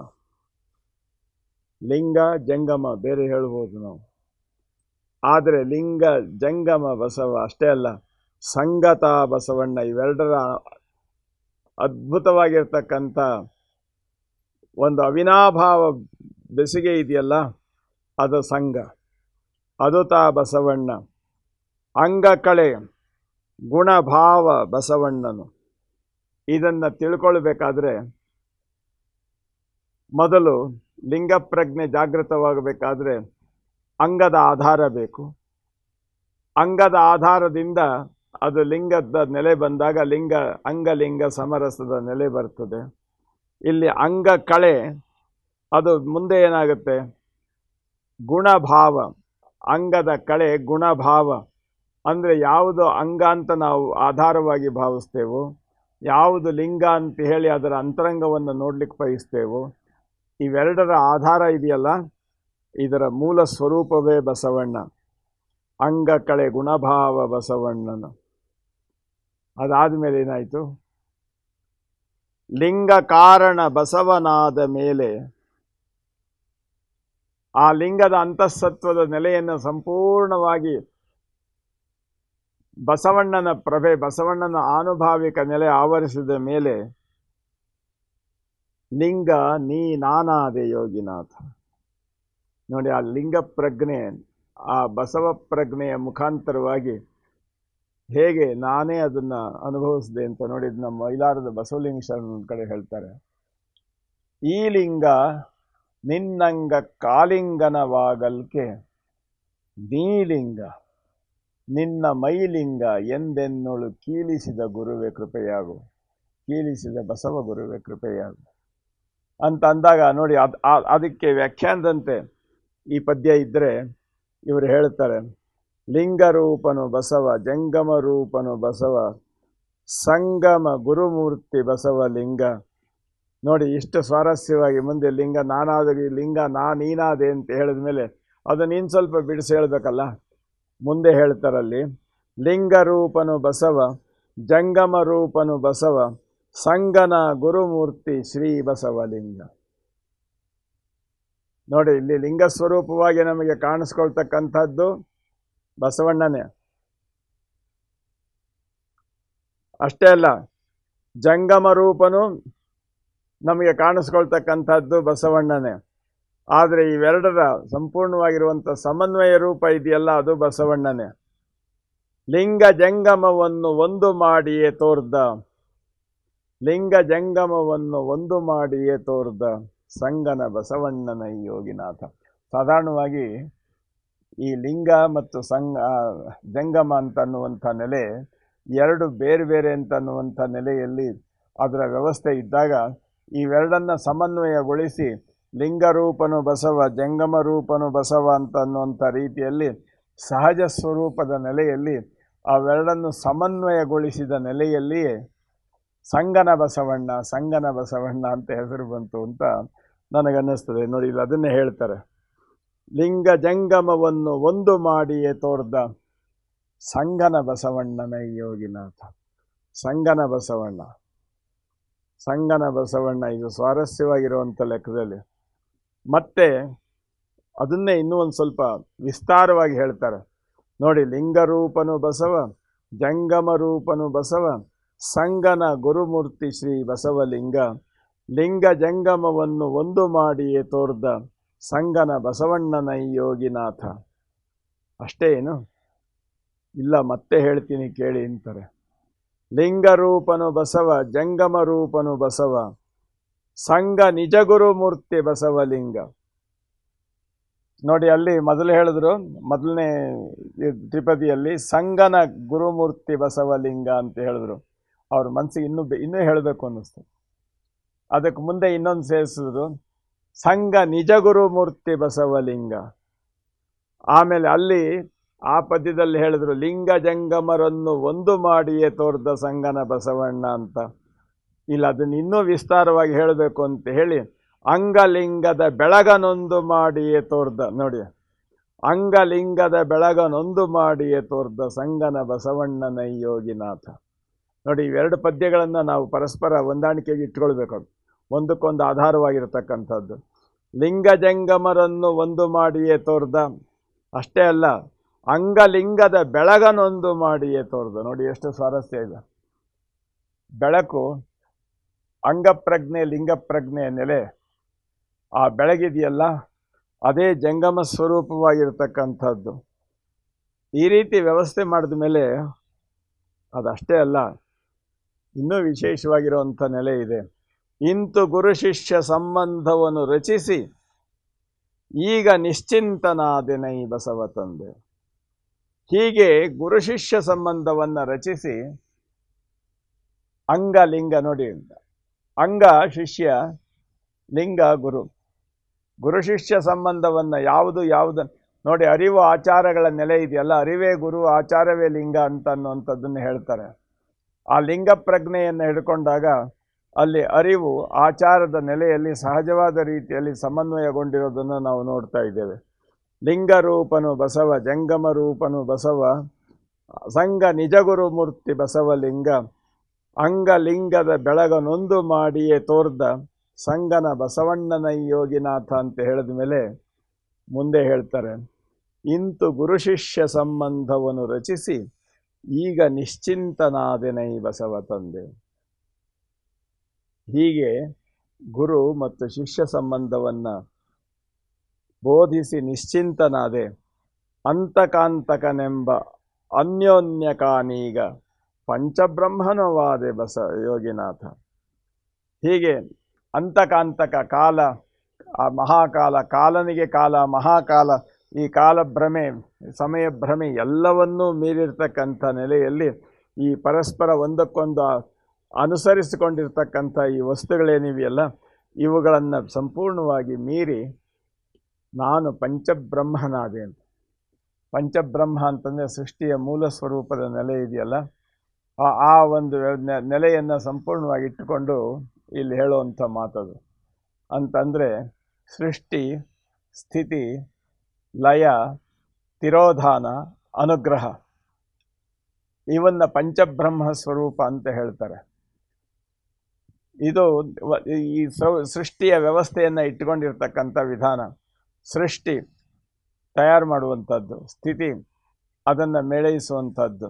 ಲಿಂಗ ಜಂಗಮ ಬೇರೆ ಹೇಳ್ಬೋದು ನಾವು, ಆದರೆ ಲಿಂಗ ಜಂಗಮ ಬಸವ ಅಷ್ಟೇ ಅಲ್ಲ, ಸಂಗತ ಬಸವಣ್ಣ. ಇವೆರಡರ ಅದ್ಭುತವಾಗಿರ್ತಕ್ಕಂಥ ಒಂದು ಅವಿನಾಭಾವ ಬೆಸುಗೆ ಇದೆಯಲ್ಲ, ಅದು ಸಂಘ, ಅದು ತಾ ಬಸವಣ್ಣ. ಅಂಗ ಕಳೆ ಗುಣಭಾವ ಬಸವಣ್ಣನು. ಇದನ್ನು ತಿಳ್ಕೊಳ್ಬೇಕಾದ್ರೆ ಮೊದಲು ಲಿಂಗ ಪ್ರಜ್ಞೆ ಜಾಗೃತವಾಗಬೇಕಾದ್ರೆ ಅಂಗದ ಆಧಾರ ಬೇಕು. ಅಂಗದ ಆಧಾರದಿಂದ ಅದು ಲಿಂಗದ ನೆಲೆ ಬಂದಾಗ ಲಿಂಗ ಅಂಗಲಿಂಗ ಸಮರಸದ ನೆಲೆ ಬರ್ತದೆ. ಇಲ್ಲಿ ಅಂಗ ಕಳೆ ಅದು ಮುಂದೆ ಏನಾಗುತ್ತೆ, ಗುಣಭಾವ. ಅಂಗದ ಕಳೆ ಗುಣಭಾವ ಅಂದರೆ ಯಾವುದು ಅಂಗ ಅಂತ ನಾವು ಆಧಾರವಾಗಿ ಭಾವಿಸ್ತೇವೋ, ಯಾವುದು ಲಿಂಗ ಅಂತ ಹೇಳಿ ಅದರ ಅಂತರಂಗವನ್ನು ನೋಡ್ಲಿಕ್ಕೆ ಬಯಸ್ತೇವೋ, ಇವೆರಡರ ಆಧಾರ ಇದೆಯಲ್ಲ, ಇದರ ಮೂಲ ಸ್ವರೂಪವೇ ಬಸವಣ್ಣ. ಅಂಗ ಕಳೆ ಗುಣಭಾವ ಬಸವಣ್ಣನ. ಅದಾದಮೇಲೆ ಏನಾಯಿತು, ಲಿಂಗ ಕಾರಣ ಬಸವನಾದ ಮೇಲೆ ಆ ಲಿಂಗದ ಅಂತಃಸತ್ವದ ನೆಲೆಯನ್ನು ಸಂಪೂರ್ಣವಾಗಿ ಬಸವಣ್ಣನ ಪ್ರಭೆ, ಬಸವಣ್ಣನ ಆನುಭಾವಿಕ ನೆಲೆ ಆವರಿಸಿದ ಮೇಲೆ ಲಿಂಗ ನೀ ನಾನಾದೆ ಯೋಗಿನಾಥ. ನೋಡಿ, ಆ ಲಿಂಗ ಪ್ರಜ್ಞೆ, ಆ ಬಸವ ಪ್ರಜ್ಞೆಯ ಮುಖಾಂತರವಾಗಿ ಹೇಗೆ ನಾನೇ ಅದನ್ನು ಅನುಭವಿಸಿದೆ ಅಂತ ನೋಡಿ. ನಮ್ಮ ಮೈಲಾರದ ಬಸವಲಿಂಗ ಶರಣನ ಕಡೆ ಹೇಳ್ತಾರೆ, ಈ ಲಿಂಗ ನಿನ್ನಂಗ ಕಾಲಿಂಗನವಾಗಲ್ಕೆ ನೀಲಿಂಗ ನಿನ್ನ ಮೈಲಿಂಗ ಎಂದೆನ್ನೊಳು ಕೀಲಿಸಿದ ಗುರುವೆ ಕೃಪೆಯಾಗು. ಕೀಲಿಸಿದ ಬಸವ ಗುರುವೆ ಕೃಪೆಯ ಅಂತ ಅಂದಾಗ ನೋಡಿ, ಅದಕ್ಕೆ ವ್ಯಾಖ್ಯಾನದಂತೆ ಈ ಪದ್ಯ ಇದ್ದರೆ ಇವರು ಹೇಳ್ತಾರೆ, ಲಿಂಗರೂಪನು ಬಸವ, ಜಂಗಮ ರೂಪನು ಬಸವ, ಸಂಗಮ ಗುರುಮೂರ್ತಿ ಬಸವ ಲಿಂಗ. ನೋಡಿ ಇಷ್ಟು ಸ್ವಾರಸ್ಯವಾಗಿ ಮುಂದೆ ಲಿಂಗ ನಾನಾದ ಲಿಂಗ ನೀನಾದೆ ಅಂತ ಹೇಳಿದ ಮೇಲೆ ಅದನ್ನು ಇನ್ನು ಸ್ವಲ್ಪ ಬಿಡಿಸಿ ಹೇಳಬೇಕಲ್ಲ. ಮುಂದೆ ಹೇಳ್ತಾರಲ್ಲಿ, ಲಿಂಗರೂಪನು ಬಸವ, ಜಂಗಮ ರೂಪನು ಬಸವ, ಸಂಗನ ಗುರುಮೂರ್ತಿ ಶ್ರೀ ಬಸವಲಿಂಗ. ನೋಡಿ ಇಲ್ಲಿ ಲಿಂಗ ಸ್ವರೂಪವಾಗಿ ನಮಗೆ ಕಾಣಿಸ್ಕೊಳ್ತಕ್ಕಂಥದ್ದು ಬಸವಣ್ಣನೇ. ಅಷ್ಟೇ ಅಲ್ಲ, ಜಂಗಮ ರೂಪನು ನಮಗೆ ಕಾಣಿಸ್ಕೊಳ್ತಕ್ಕಂಥದ್ದು ಬಸವಣ್ಣನೇ. ಆದರೆ ಇವೆರಡರ ಸಂಪೂರ್ಣವಾಗಿರುವಂಥ ಸಮನ್ವಯ ರೂಪ ಇದೆಯಲ್ಲ, ಅದು ಬಸವಣ್ಣನೇ. ಲಿಂಗ ಜಂಗಮವನ್ನು ಒಂದು ಮಾಡಿಯೇ ತೋರ್ದ, ಲಿಂಗ ಜಂಗಮವನ್ನು ಒಂದು ಮಾಡಿಯೇ ತೋರ್ದ ಸಂಗನ ಬಸವಣ್ಣನ ಯೋಗಿನಾಥ. ಸಾಧಾರಣವಾಗಿ ಈ ಲಿಂಗ ಮತ್ತು ಜಂಗಮ ಅಂತನ್ನುವಂಥ ನೆಲೆ ಎರಡು ಬೇರೆ ಬೇರೆ ಅಂತನ್ನುವಂಥ ನೆಲೆಯಲ್ಲಿ ಅದರ ವ್ಯವಸ್ಥೆ ಇದ್ದಾಗ ಇವೆರಡನ್ನು ಸಮನ್ವಯಗೊಳಿಸಿ ಲಿಂಗರೂಪನು ಬಸವ, ಜಂಗಮ ರೂಪನು ಬಸವ ಅಂತನ್ನುವಂಥ ರೀತಿಯಲ್ಲಿ ಸಹಜ ಸ್ವರೂಪದ ನೆಲೆಯಲ್ಲಿ ಅವೆರಡನ್ನು ಸಮನ್ವಯಗೊಳಿಸಿದ ನೆಲೆಯಲ್ಲಿಯೇ ಸಂಗನ ಬಸವಣ್ಣ ಅಂತ ಹೆಸರು ಬಂತು ಅಂತ ನನಗನ್ನಿಸ್ತದೆ. ನೋಡಿ ಇಲ್ಲಿ ಅದನ್ನೇ ಹೇಳ್ತಾರೆ, ಲಿಂಗ ಜಂಗಮವನ್ನು ಒಂದು ಮಾಡಿಯೇ ತೋರ್ದ ಸಂಗನ ಬಸವಣ್ಣನ ಯೋಗಿನಾಥ. ಸಂಗನ ಬಸವಣ್ಣ ಇದು ಸ್ವಾರಸ್ಯವಾಗಿರುವಂಥ ಲೆಕ್ಕದಲ್ಲಿ. ಮತ್ತೆ ಅದನ್ನೇ ಇನ್ನೂ ಒಂದು ಸ್ವಲ್ಪ ವಿಸ್ತಾರವಾಗಿ ಹೇಳ್ತಾರೆ ನೋಡಿ, ಲಿಂಗರೂಪನು ಬಸವ, ಜಂಗಮ ರೂಪನು ಬಸವ, ಸಂಗನ ಗುರುಮೂರ್ತಿ ಶ್ರೀ ಬಸವಲಿಂಗ, ಲಿಂಗ ಜಂಗಮವನ್ನು ಒಂದು ಮಾಡಿಯೇ ತೋರ್ದ ಸಂಗನ ಬಸವಣ್ಣನ ಯೋಗಿನಾಥ. ಅಷ್ಟೇ ಏನು? ಇಲ್ಲ, ಮತ್ತೆ ಹೇಳ್ತೀನಿ ಕೇಳಿ ಅಂತಾರೆ. ಲಿಂಗರೂಪನು ಬಸವ, ಜಂಗಮ ರೂಪನು ಬಸವ, ಸಂಗ ನಿಜಗುರುಮೂರ್ತಿ ಬಸವಲಿಂಗ. ನೋಡಿ ಅಲ್ಲಿ ಮೊದಲು ಹೇಳಿದ್ರು, ಮೊದಲನೇ ತ್ರಿಪದಿಯಲ್ಲಿ ಸಂಗನ ಗುರುಮೂರ್ತಿ ಬಸವಲಿಂಗ ಅಂತ ಹೇಳಿದ್ರು. ಅವ್ರ ಮನಸ್ಸಿಗೆ ಇನ್ನೂ ಹೇಳಬೇಕು ಅನ್ನಿಸ್ತು. ಅದಕ್ಕೆ ಮುಂದೆ ಇನ್ನೊಂದು ಸೇರಿಸಿದ್ರು, ಸಂಗ ನಿಜ ಗುರುಮೂರ್ತಿ ಬಸವಲಿಂಗ. ಆಮೇಲೆ ಅಲ್ಲಿ ಆ ಪದ್ಯದಲ್ಲಿ ಹೇಳಿದ್ರು, ಲಿಂಗ ಜಂಗಮರನ್ನು ಒಂದು ಮಾಡಿಯೇ ತೋರ್ದ ಸಂಗನ ಬಸವಣ್ಣ ಅಂತ. ಇಲ್ಲ, ಅದನ್ನು ಇನ್ನೂ ವಿಸ್ತಾರವಾಗಿ ಹೇಳಬೇಕು ಅಂತ ಹೇಳಿ ಅಂಗಲಿಂಗದ ಬೆಳಗನೊಂದು ಮಾಡಿಯೇ ತೋರ್ದ. ನೋಡಿ, ಅಂಗಲಿಂಗದ ಬೆಳಗನೊಂದು ಮಾಡಿಯೇ ತೋರ್ದ ಸಂಗನ ಬಸವಣ್ಣನ ಯೋಗಿನಾಥ. ನೋಡಿ, ಇವೆರಡು ಪದ್ಯಗಳನ್ನು ನಾವು ಪರಸ್ಪರ ಹೊಂದಾಣಿಕೆಗೆ ಇಟ್ಕೊಳ್ಬೇಕು. ಒಂದಕ್ಕೊಂದು ಆಧಾರವಾಗಿರತಕ್ಕಂಥದ್ದು. ಲಿಂಗ ಜಂಗಮರನ್ನು ಒಂದು ಮಾಡಿಯೇ ತೋರ್ದ, ಅಷ್ಟೇ ಅಲ್ಲ, ಅಂಗಲಿಂಗದ ಬೆಳಗನೊಂದು ಮಾಡಿಯೇ ತೋರ್ದ. ನೋಡಿ ಎಷ್ಟು ಸ್ವಾರಸ್ಯ ಇದೆ. ಬೆಳಕು ಅಂಗಪ್ರಜ್ಞೆ ಲಿಂಗಪ್ರಜ್ಞೆಯ ನೆಲೆ, ಆ ಬೆಳಗಿದೆಯಲ್ಲ ಅದೇ ಜಂಗಮ ಸ್ವರೂಪವಾಗಿರ್ತಕ್ಕಂಥದ್ದು. ಈ ರೀತಿ ವ್ಯವಸ್ಥೆ ಮಾಡಿದ ಮೇಲೆ ಅದಷ್ಟೇ ಅಲ್ಲ, ಇನ್ನೂ ವಿಶೇಷವಾಗಿರುವಂಥ ನೆಲೆ ಇದೆ. ಇಂತು ಗುರು ಶಿಷ್ಯ ಸಂಬಂಧವನ್ನು ರಚಿಸಿ ಈಗ ನಿಶ್ಚಿಂತನಾದೆನೈ ಬಸವ ತಂದೆ. ಹೀಗೆ ಗುರು ಶಿಷ್ಯ ಸಂಬಂಧವನ್ನು ರಚಿಸಿ ಅಂಗಲಿಂಗ, ನೋಡಿ, ಅಂಗ ಶಿಷ್ಯ, ಲಿಂಗ ಗುರು. ಗುರು ಶಿಷ್ಯ ಸಂಬಂಧವನ್ನು ಯಾವುದು ನೋಡಿ, ಅರಿವು ಆಚಾರಗಳ ನೆಲೆ ಇದೆಯಲ್ಲ, ಅರಿವೇ ಗುರು, ಆಚಾರವೇ ಲಿಂಗ ಅನ್ನುವಂಥದ್ದನ್ನು ಹೇಳ್ತಾರೆ. ಆ ಲಿಂಗ ಪ್ರಜ್ಞೆಯನ್ನು ಹಿಡ್ಕೊಂಡಾಗ ಅಲ್ಲಿ ಅರಿವು ಆಚಾರದ ನೆಲೆಯಲ್ಲಿ ಸಹಜವಾದ ರೀತಿಯಲ್ಲಿ ಸಮನ್ವಯಗೊಂಡಿರೋದನ್ನು ನಾವು ನೋಡ್ತಾ ಇದ್ದೇವೆ. ಲಿಂಗರೂಪನು ಬಸವ, ಜಂಗಮ ರೂಪನು ಬಸವ, ಸಂಗ ನಿಜಗುರು ಮೂರ್ತಿ ಬಸವಲಿಂಗ, ಅಂಗಲಿಂಗದ ಬೆಳಗನೊಂದು ಮಾಡಿಯೇ ತೋರ್ದ ಸಂಗನ ಬಸವಣ್ಣನ ಯೋಗಿನಾಥ ಅಂತ ಹೇಳಿದ ಮೇಲೆ ಮುಂದೆ ಹೇಳ್ತಾರೆ, ಇಂತು ಗುರು ಶಿಷ್ಯ ಸಂಬಂಧವನ್ನು ರಚಿಸಿ ಈಗ ನಿಶ್ಚಿಂತನಾದೆನೈ ಬಸವ ತಂದೆ. ಹೀಗೆ ಗುರು ಮತ್ತು ಶಿಷ್ಯ ಸಂಬಂಧವನ್ನು ಬೋಧಿಸಿ ನಿಶ್ಚಿಂತನಾದೆ, ಅಂತಕಾಂತಕನೆಂಬ ಅನ್ಯೋನ್ಯಕಾನೀಗ ಪಂಚಬ್ರಹ್ಮನವಾದೆ ಯೋಗಿನಾಥ. ಹೀಗೆ ಅಂತಕಾಂತಕ ಕಾಲ, ಆ ಮಹಾಕಾಲ, ಕಾಲನಿಗೆ ಕಾಲ, ಮಹಾಕಾಲ, ಈ ಕಾಲಭ್ರಮೆ, ಸಮಯ ಭ್ರಮೆ ಎಲ್ಲವನ್ನೂ ಮೀರಿರ್ತಕ್ಕಂಥ ನೆಲೆಯಲ್ಲಿ ಈ ಪರಸ್ಪರ ಒಂದಕ್ಕೊಂದು ಅನುಸರಿಸಿಕೊಂಡಿರ್ತಕ್ಕಂಥ ಈ ವಸ್ತುಗಳೇನಿವೆಯಲ್ಲ ಇವುಗಳನ್ನು ಸಂಪೂರ್ಣವಾಗಿ ಮೀರಿ ನಾನು ಪಂಚಬ್ರಹ್ಮನಾದೆ ಅಂತ. ಪಂಚಬ್ರಹ್ಮ ಅಂತಂದರೆ ಸೃಷ್ಟಿಯ ಮೂಲ ಸ್ವರೂಪದ ನೆಲೆ ಇದೆಯಲ್ಲ, ಆ ಒಂದು ನೆಲೆಯನ್ನು ಸಂಪೂರ್ಣವಾಗಿ ಇಟ್ಟುಕೊಂಡು ಇಲ್ಲಿ ಹೇಳುವಂಥ ಮಾತದು. ಅಂತಂದರೆ ಸೃಷ್ಟಿ, ಸ್ಥಿತಿ, ಲಯ, ತಿರೋಧಾನ, ಅನುಗ್ರಹ ಇವನ್ನು ಪಂಚಬ್ರಹ್ಮ ಸ್ವರೂಪ ಅಂತ ಹೇಳ್ತಾರೆ. ಇದು ಈ ಸೃಷ್ಟಿಯ ವ್ಯವಸ್ಥೆಯನ್ನು ಇಟ್ಟುಕೊಂಡಿರ್ತಕ್ಕಂಥ ವಿಧಾನ. ಸೃಷ್ಟಿ ತಯಾರು ಮಾಡುವಂಥದ್ದು, ಸ್ಥಿತಿ ಅದನ್ನು ಮೇಳೈಸುವಂಥದ್ದು,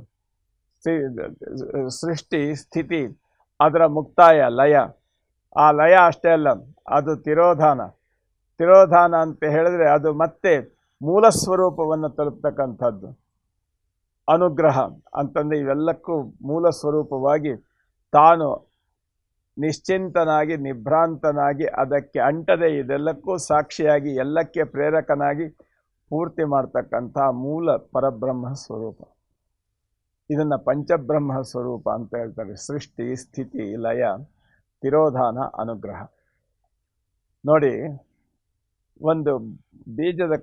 ಸೃಷ್ಟಿ ಸ್ಥಿತಿ ಅದರ ಮುಕ್ತಾಯ ಲಯ. ಆ ಲಯ ಅಷ್ಟೇ ಅಲ್ಲ, ಅದು ತಿರೋಧಾನ. ತಿರೋಧಾನ ಅಂತ ಹೇಳಿದ್ರೆ ಅದು ಮತ್ತೆ ಮೂಲ ಸ್ವರೂಪವನ್ನು ತಲುಪ್ತಕ್ಕಂಥದ್ದು. ಅನುಗ್ರಹ ಅಂತಂದರೆ ಇವೆಲ್ಲಕ್ಕೂ ಮೂಲ ಸ್ವರೂಪವಾಗಿ ತಾನು ನಿಶ್ಚಿಂತನಾಗಿ ನಿಭ್ರಾಂತನಾಗಿ ಅದಕ್ಕೆ ಅಂಟದೆ ಇದೆಲ್ಲಕ್ಕೂ ಸಾಕ್ಷಿಯಾಗಿ ಎಲ್ಲಕ್ಕೆ ಪ್ರೇರಕನಾಗಿ ಪೂರ್ತಿ ಮಾಡ್ತಕ್ಕಂಥ ಮೂಲ ಪರಬ್ರಹ್ಮ ಸ್ವರೂಪ. ಇದನ್ನು ಪಂಚಬ್ರಹ್ಮ ಸ್ವರೂಪ ಅಂತ ಹೇಳ್ತಾರೆ. ಸೃಷ್ಟಿ, ಸ್ಥಿತಿ, ಲಯ, ತಿರೋಧಾನ, ಅನುಗ್ರಹ. ನೋಡಿ, ಒಂದು ಬೀಜದ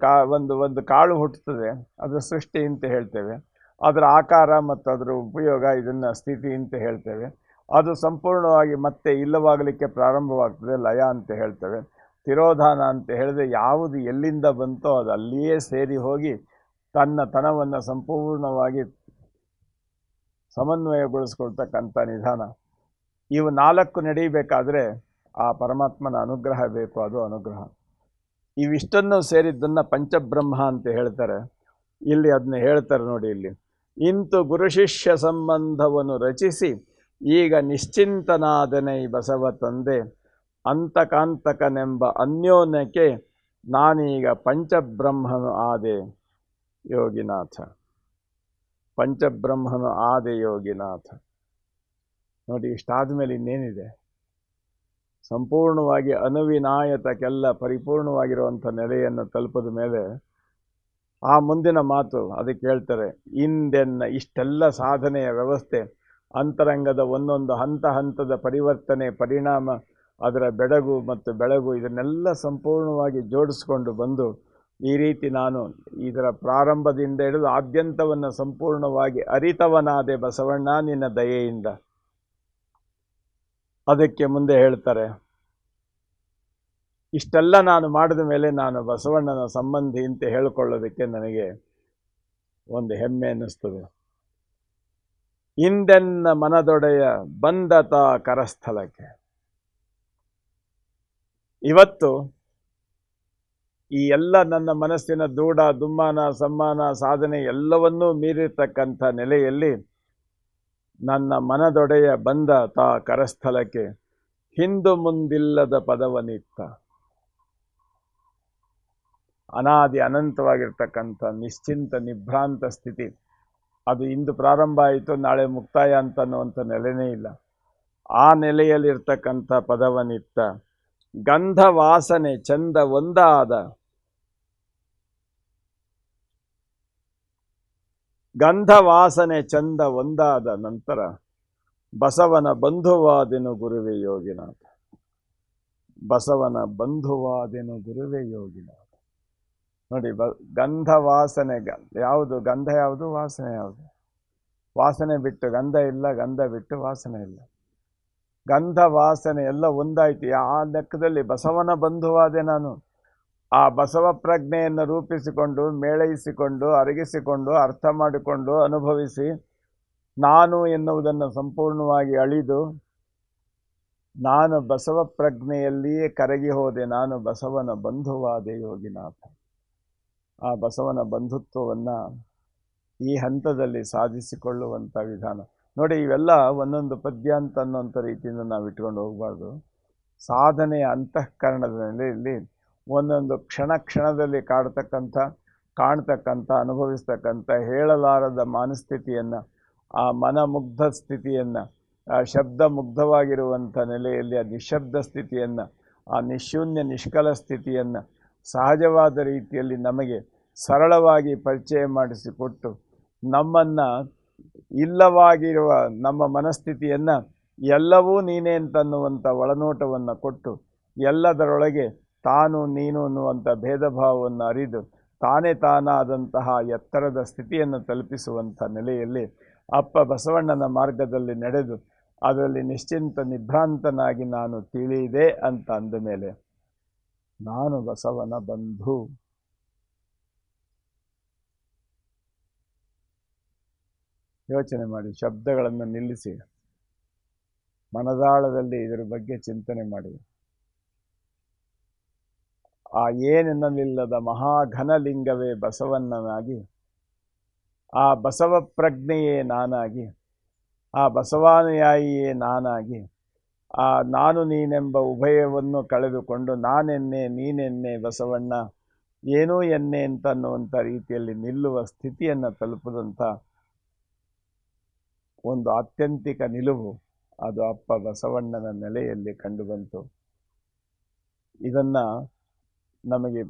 ಒಂದು ಕಾಳು ಹುಟ್ಟುತ್ತದೆ, ಅದು ಸೃಷ್ಟಿ ಅಂತ ಹೇಳ್ತೇವೆ. ಅದರ ಆಕಾರ ಮತ್ತು ಅದರ ಉಪಯೋಗ ಇದನ್ನು ಸ್ಥಿತಿ ಅಂತ ಹೇಳ್ತೇವೆ. ಅದು ಸಂಪೂರ್ಣವಾಗಿ ಮತ್ತೆ ಇಲ್ಲವಾಗಲಿಕ್ಕೆ ಪ್ರಾರಂಭವಾಗ್ತದೆ, ಲಯ ಅಂತ ಹೇಳ್ತೇವೆ. ತಿರೋಧಾನ ಅಂತ ಹೇಳಿದ್ರೆ ಯಾವುದು ಎಲ್ಲಿಂದ ಬಂತೋ ಅದು ಅಲ್ಲಿಯೇ ಸೇರಿ ಹೋಗಿ ತನ್ನ ತನವನ್ನು ಸಂಪೂರ್ಣವಾಗಿ ಸಮನ್ವಯಗೊಳಿಸ್ಕೊಳ್ತಕ್ಕಂಥ ನಿಧಾನ. ಇವು ನಾಲ್ಕು ನಡೀಬೇಕಾದ್ರೆ ಆ ಪರಮಾತ್ಮನ ಅನುಗ್ರಹ ಬೇಕು, ಅದು ಅನುಗ್ರಹ. ಇವಿಷ್ಟನ್ನು ಸೇರಿದ್ದನ್ನು ಪಂಚಬ್ರಹ್ಮ ಅಂತ ಹೇಳ್ತಾರೆ. ಇಲ್ಲಿ ಅದನ್ನ ಹೇಳ್ತಾರೆ ನೋಡಿ, ಇಲ್ಲಿ ಇಂತು ಗುರು ಶಿಷ್ಯ ಸಂಬಂಧವನ್ನು ರಚಿಸಿ ಈಗ ನಿಶ್ಚಿಂತನಾದನೈ ಬಸವ ತಂದೆ ಅಂತಕಾಂತಕನೆಂಬ ಅನ್ಯೋನ್ಯಕ್ಕೆ ನಾನೀಗ ಪಂಚಬ್ರಹ್ಮನು ಆದೆ ಯೋಗಿನಾಥ. ಪಂಚಬ್ರಹ್ಮನು ಆದೆ ಯೋಗಿನಾಥ. ನೋಡಿ, ಇಷ್ಟಾದ ಮೇಲೆ ಇನ್ನೇನಿದೆ? ಸಂಪೂರ್ಣವಾಗಿ ಅನುವಿನಾಯತಕ್ಕೆಲ್ಲ ಪರಿಪೂರ್ಣವಾಗಿರುವಂಥ ನೆಲೆಯನ್ನು ತಲುಪಿದ ಮೇಲೆ ಆ ಮುಂದಿನ ಮಾತು ಅದಕ್ಕೆ ಹೇಳ್ತಾರೆ. ಇಂದೆನ್ನ ಇಷ್ಟೆಲ್ಲ ಸಾಧನೆಯ ವ್ಯವಸ್ಥೆ, ಅಂತರಂಗದ ಒಂದೊಂದು ಹಂತದ ಪರಿವರ್ತನೆ, ಪರಿಣಾಮ, ಅದರ ಬೆಡಗು ಮತ್ತು ಬೆಳಗು ಇದನ್ನೆಲ್ಲ ಸಂಪೂರ್ಣವಾಗಿ ಜೋಡಿಸ್ಕೊಂಡು ಬಂದು ಈ ರೀತಿ ನಾನು ಇದರ ಪ್ರಾರಂಭದಿಂದ ಹಿಡಿದು ಆದ್ಯಂತವನ್ನು ಸಂಪೂರ್ಣವಾಗಿ ಅರಿತವನಾದೆ ಬಸವಣ್ಣ ನಿನ್ನ ದಯೆಯಿಂದ. ಅದಕ್ಕೆ ಮುಂದೆ ಹೇಳ್ತಾರೆ, ಇಷ್ಟೆಲ್ಲ ನಾನು ಮಾಡಿದ ಮೇಲೆ ನಾನು ಬಸವಣ್ಣನ ಸಂಬಂಧಿ ಅಂತ ಹೇಳಿಕೊಳ್ಳೋದಕ್ಕೆ ನನಗೆ ಒಂದು ಹೆಮ್ಮೆ ಅನ್ನಿಸ್ತದೆ. ಇಂದೆನ್ನ ಮನದೊಡೆಯ ಬಂದತ ಕರಸ್ಥಲಕ್ಕೆ. ಇವತ್ತು ಈ ಎಲ್ಲ ನನ್ನ ಮನಸ್ಸಿನ ದೂಡ ದುಮ್ಮಾನ ಸಮ್ಮಾನ ಸಾಧನೆ ಎಲ್ಲವನ್ನೂ ಮೀರಿರ್ತಕ್ಕಂಥ ನೆಲೆಯಲ್ಲಿ ನನ್ನ ಮನದೊಡೆಯ ಬಂದ ತಾ ಕರಸ್ಥಲಕ್ಕೆ ಹಿಂದು ಮುಂದಿಲ್ಲದ ಪದವನಿತ್ತ. ಅನಾದಿ ಅನಂತವಾಗಿರ್ತಕ್ಕಂಥ ನಿಶ್ಚಿಂತ ನಿಭ್ರಾಂತ ಸ್ಥಿತಿ, ಅದು ಇಂದು ಪ್ರಾರಂಭ ಆಯಿತು ನಾಳೆ ಮುಕ್ತಾಯ ಅಂತನ್ನುವಂಥ ನೆಲೆನೇ ಇಲ್ಲ. ಆ ನೆಲೆಯಲ್ಲಿರ್ತಕ್ಕಂಥ ಪದವನಿತ್ತ. ಗಂಧ ವಾಸನೆ ಚಂದ ಒಂದಾದ, ಗಂಧ ವಾಸನೆ ಚಂದ ಒಂದಾದ ನಂತರ ಬಸವನ ಬಂಧುವಾದೆನು ಗುರುವೇ ಯೋಗಿನಾಥ. ಬಸವನ ಬಂಧುವಾದೆನು ಗುರುವೇ ಯೋಗಿನಾಥ. ನೋಡಿ, ಗಂಧ ವಾಸನೆ ಯಾವುದು? ಗಂಧ ಯಾವುದು? ವಾಸನೆ ಯಾವುದು? ವಾಸನೆ ಬಿಟ್ಟು ಗಂಧ ಇಲ್ಲ, ಗಂಧ ಬಿಟ್ಟು ವಾಸನೆ ಇಲ್ಲ. ಗಂಧ ವಾಸನೆ ಎಲ್ಲ ಒಂದಾಯ್ತು. ಆ ಲೆಕ್ಕದಲ್ಲಿ ಬಸವನ ಬಂಧುವಾದೆ ನಾನು. ಆ ಬಸವ ಪ್ರಜ್ಞೆಯನ್ನು ರೂಪಿಸಿಕೊಂಡು, ಮೇಳೈಸಿಕೊಂಡು, ಅರಗಿಸಿಕೊಂಡು, ಅರ್ಥ ಮಾಡಿಕೊಂಡು, ಅನುಭವಿಸಿ, ನಾನು ಎನ್ನುವುದನ್ನು ಸಂಪೂರ್ಣವಾಗಿ ಅಳಿದು ನಾನು ಬಸವ ಪ್ರಜ್ಞೆಯಲ್ಲಿಯೇ ಕರಗಿ ಹೋದೆ. ನಾನು ಬಸವನ ಬಂಧುವಾದೆ ಯೋಗಿನಾಥ. ಆ ಬಸವನ ಬಂಧುತ್ವವನ್ನು ಈ ಹಂತದಲ್ಲಿ ಸಾಧಿಸಿಕೊಳ್ಳುವಂಥ ವಿಧಾನ ನೋಡಿ. ಇವೆಲ್ಲ ಒಂದೊಂದು ಪದ್ಯ ಅಂತ ಅನ್ನೋಂಥ ರೀತಿಯಿಂದ ನಾವು ಇಟ್ಕೊಂಡು ಹೋಗಬಾರ್ದು. ಸಾಧನೆಯ ಅಂತಃಕರಣದ ನೆಲೆಯಲ್ಲಿ ಒಂದೊಂದು ಕ್ಷಣದಲ್ಲಿ ಕಾಣ್ತಕ್ಕಂಥ ಅನುಭವಿಸ್ತಕ್ಕಂಥ ಹೇಳಲಾರದ ಮನಸ್ಥಿತಿಯನ್ನು, ಆ ಮನಮುಗ್ಧ ಸ್ಥಿತಿಯನ್ನು, ಆ ಶಬ್ದ ಮುಗ್ಧವಾಗಿರುವಂಥ ನೆಲೆಯಲ್ಲಿ ಆ ನಿಶ್ಶಬ್ದ ಸ್ಥಿತಿಯನ್ನು, ಆ ನಿಶೂನ್ಯ ನಿಷ್ಕಲ ಸ್ಥಿತಿಯನ್ನು ಸಹಜವಾದ ರೀತಿಯಲ್ಲಿ ನಮಗೆ ಸರಳವಾಗಿ ಪರಿಚಯ ಮಾಡಿಸಿಕೊಟ್ಟು ನಮ್ಮನ್ನು ಇಲ್ಲವಾಗಿರುವ ನಮ್ಮ ಮನಸ್ಥಿತಿಯನ್ನು ಎಲ್ಲವೂ ನೀನೇ ಅಂತನ್ನುವಂಥ ಒಳನೋಟವನ್ನು ಕೊಟ್ಟು ಎಲ್ಲದರೊಳಗೆ ತಾನು ನೀನು ಅನ್ನುವಂಥ ಭೇದ ಭಾವವನ್ನು ಅರಿದು ತಾನೇ ತಾನಾದಂತಹ ಎತ್ತರದ ಸ್ಥಿತಿಯನ್ನು ತಲುಪಿಸುವಂಥ ನೆಲೆಯಲ್ಲಿ ಅಪ್ಪ ಬಸವಣ್ಣನ ಮಾರ್ಗದಲ್ಲಿ ನಡೆದು ಅದರಲ್ಲಿ ನಿಶ್ಚಿಂತ ನಿಭ್ರಾಂತನಾಗಿ ನಾನು ತಿಳಿದೆ ಅಂತ ಅಂದ ಮೇಲೆ ನಾನು ಬಸವನ ಬಂಧು. ಯೋಚನೆ ಮಾಡಿ, ಶಬ್ದಗಳನ್ನು ನಿಲ್ಲಿಸಿ ಮನದಾಳದಲ್ಲಿ ಇದರ ಬಗ್ಗೆ ಚಿಂತನೆ ಮಾಡಿ. ಆ ಏನೆನ್ನಲಿಲ್ಲದ ಮಹಾಘನಲಿಂಗವೇ ಬಸವಣ್ಣನಾಗಿ, ಆ ಬಸವ ಪ್ರಜ್ಞೆಯೇ ನಾನಾಗಿ, ಆ ಬಸವಾನುಯಾಯಿಯೇ ನಾನಾಗಿ, ಆ ನಾನು ನೀನೆಂಬ ಉಭಯವನ್ನು ಕಳೆದುಕೊಂಡು ನಾನೆನ್ನೆ ನೀನೆನ್ನೆ ಬಸವಣ್ಣ ಏನೂ ಎನ್ನೆ ಅಂತನ್ನುವಂಥ ರೀತಿಯಲ್ಲಿ ನಿಲ್ಲುವ ಸ್ಥಿತಿಯನ್ನು ತಲುಪದಂಥ ಒಂದು ಆತ್ಯಂತಿಕ ನಿಲುವು ಅದು ಅಪ್ಪ ಬಸವಣ್ಣನ ನೆಲೆಯಲ್ಲಿ ಕಂಡುಬಂತು. ಇದನ್ನು ನಮಗೆ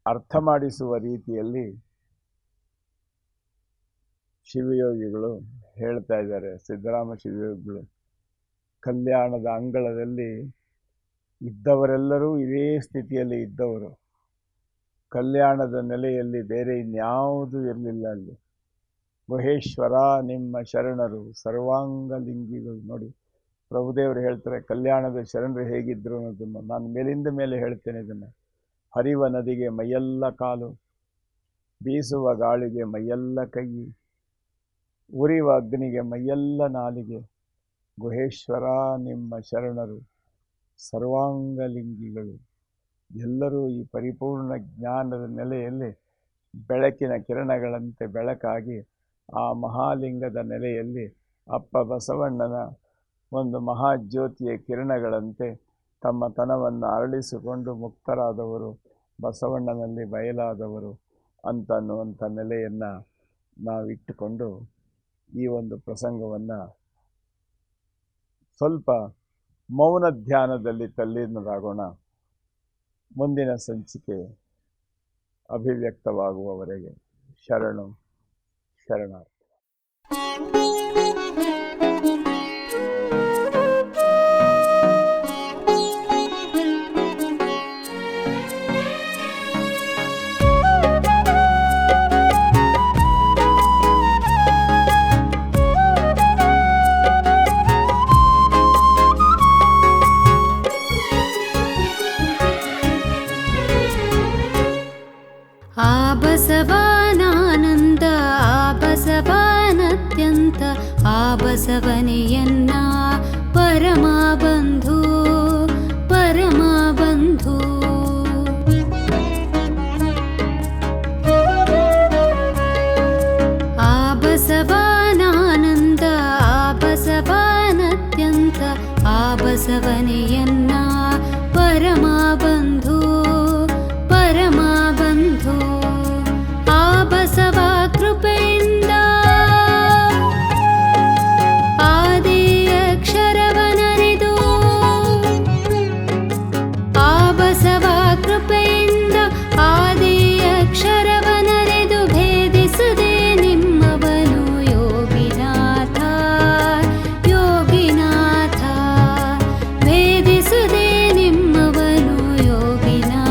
ಅರ್ಥ ಮಾಡಿಸುವ ರೀತಿಯಲ್ಲಿ ಶಿವಯೋಗಿಗಳು ಹೇಳ್ತಾ ಇದ್ದಾರೆ. ಸಿದ್ದರಾಮ ಶಿವಯೋಗಿಗಳು ಕಲ್ಯಾಣದ ಅಂಗಳದಲ್ಲಿ ಇದ್ದವರೆಲ್ಲರೂ ಇದೇ ಸ್ಥಿತಿಯಲ್ಲಿ ಇದ್ದವರು. ಕಲ್ಯಾಣದ ನೆಲೆಯಲ್ಲಿ ಬೇರೆ ಇನ್ಯಾವುದೂ ಇರಲಿಲ್ಲ. ಅಲ್ಲಿ ಗುಹೇಶ್ವರ ನಿಮ್ಮ ಶರಣರು ಸರ್ವಾಂಗಲಿಂಗಿಗಳು. ನೋಡಿ, ಪ್ರಭುದೇವರು ಹೇಳ್ತಾರೆ ಕಲ್ಯಾಣದ ಶರಣರು ಹೇಗಿದ್ರು ಅನ್ನೋದನ್ನು ನಾನು ಮೇಲಿಂದ ಮೇಲೆ ಹೇಳ್ತೇನೆ. ಇದನ್ನು ಹರಿವ ನದಿಗೆ ಮೈಯೆಲ್ಲ ಕಾಲು, ಬೀಸುವ ಗಾಳಿಗೆ ಮೈಯೆಲ್ಲ ಕೈ, ಉರಿವ ಅಗ್ನಿಗೆ ಮೈಯೆಲ್ಲ ನಾಲಿಗೆ. ಗುಹೇಶ್ವರ ನಿಮ್ಮ ಶರಣರು ಸರ್ವಾಂಗಲಿಂಗಿಗಳು. ಎಲ್ಲರೂ ಈ ಪರಿಪೂರ್ಣ ಜ್ಞಾನದ ನೆಲೆಯಲ್ಲಿ ಬೆಳಕಿನ ಕಿರಣಗಳಂತೆ ಬೆಳಕಾಗಿ ಆ ಮಹಾಲಿಂಗದ ನೆಲೆಯಲ್ಲಿ ಅಪ್ಪ ಬಸವಣ್ಣನ ಒಂದು ಮಹಾಜ್ಯೋತಿಯ ಕಿರಣಗಳಂತೆ ತಮ್ಮ ತನವನ್ನು ಅರಳಿಸಿಕೊಂಡು ಮುಕ್ತರಾದವರು, ಬಸವಣ್ಣನಲ್ಲಿ ಬಯಲಾದವರು ಅಂತನ್ನುವಂಥ ನೆಲೆಯನ್ನು ನಾವಿಟ್ಟುಕೊಂಡು ಈ ಒಂದು ಪ್ರಸಂಗವನ್ನು ಸ್ವಲ್ಪ ಮೌನ ಧ್ಯಾನದಲ್ಲಿ ತಲ್ಲೀನರಾಗೋಣ. ಮುಂದಿನ ಸಂಚಿಕೆ ಅಭಿವ್ಯಕ್ತವಾಗುವವರೆಗೆ ಶರಣು ಶರಣಾರ್ಥಿ. ಬಸವನಾನಂದ ಬಸವನತ್ಯಂತ ಬಸವನೆಯನ್ನ ಪರಮ ಬಂಧು ಪರಮ ಬಂಧು. ಬಸವನಾನಂದ ಬಸವನತ್ಯಂತ ಬಸವನೆಯನ್ನ ಪರಮ ಬಂಧು ಪರಮ ಬಂಧು. ಬಸವ ಕೃಪೆಯಿಂದ ಆದಿ ಅಕ್ಷರವನರಿದು, ಬಸವ ಕೃಪೆಯಿಂದ ಆದಿ ಅಕ್ಷರವನರಿದು ಭೇದಿಸದೆ ನಿಮ್ಮವನು ಯೋಗಿನಾಥ ಯೋಗಿನಾಥ. ಭೇದಿಸದೆ ನಿಮ್ಮವನು ಯೋಗಿನಾಥ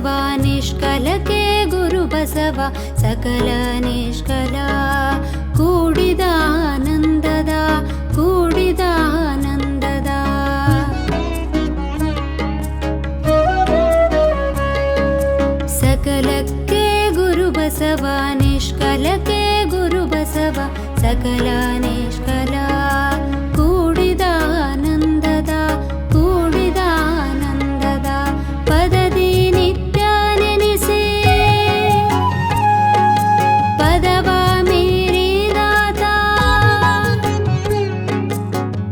ಬಸವ ನಿಷ್ಕಲಕ್ಕೆ ಗುರು ಬಸವ ಸಕಲ ನಿಷ್ಕಲ ಕೂಡಿದ ಆನಂದದ ಸಕಲಕ್ಕೆ ಗುರು ಬಸವ ನಿಷ್ಕಲಕ್ಕೆ ಗುರು ಬಸವ ಸಕಲ ನಿಷ್ಕಲ ಕೂಡಿದ ಆನಂದದ ಪದದಿ ನಿತ್ಯ ನೆನೆಸಿ ಪದವ ಮೀರಿದಾತ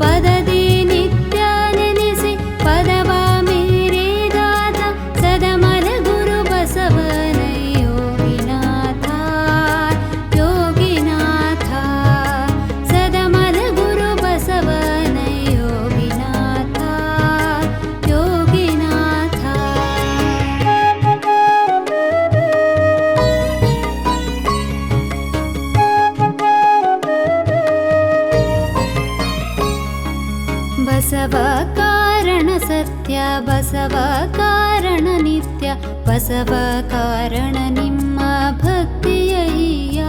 ಪದದಿ ನಿತ್ಯ ನೆನೆಸಿ ಪದವ ಮೀರಿದಾತ ಸದಮಲ ಗುರು ಬಸವನ ಯೋಗಿನಾಥ ಸದಮಲ ಗುರು ಬಸವನ ಯೋಗಿನಾಥ ಬಸವ ಕಾರಣ ಸತ್ಯ ಬಸವ ಕಾರಣ ನಿತ್ಯ ಬಸವ ಕಾರಣ ನಿಮ್ಮ ಭಕ್ತಿಯಯ್ಯ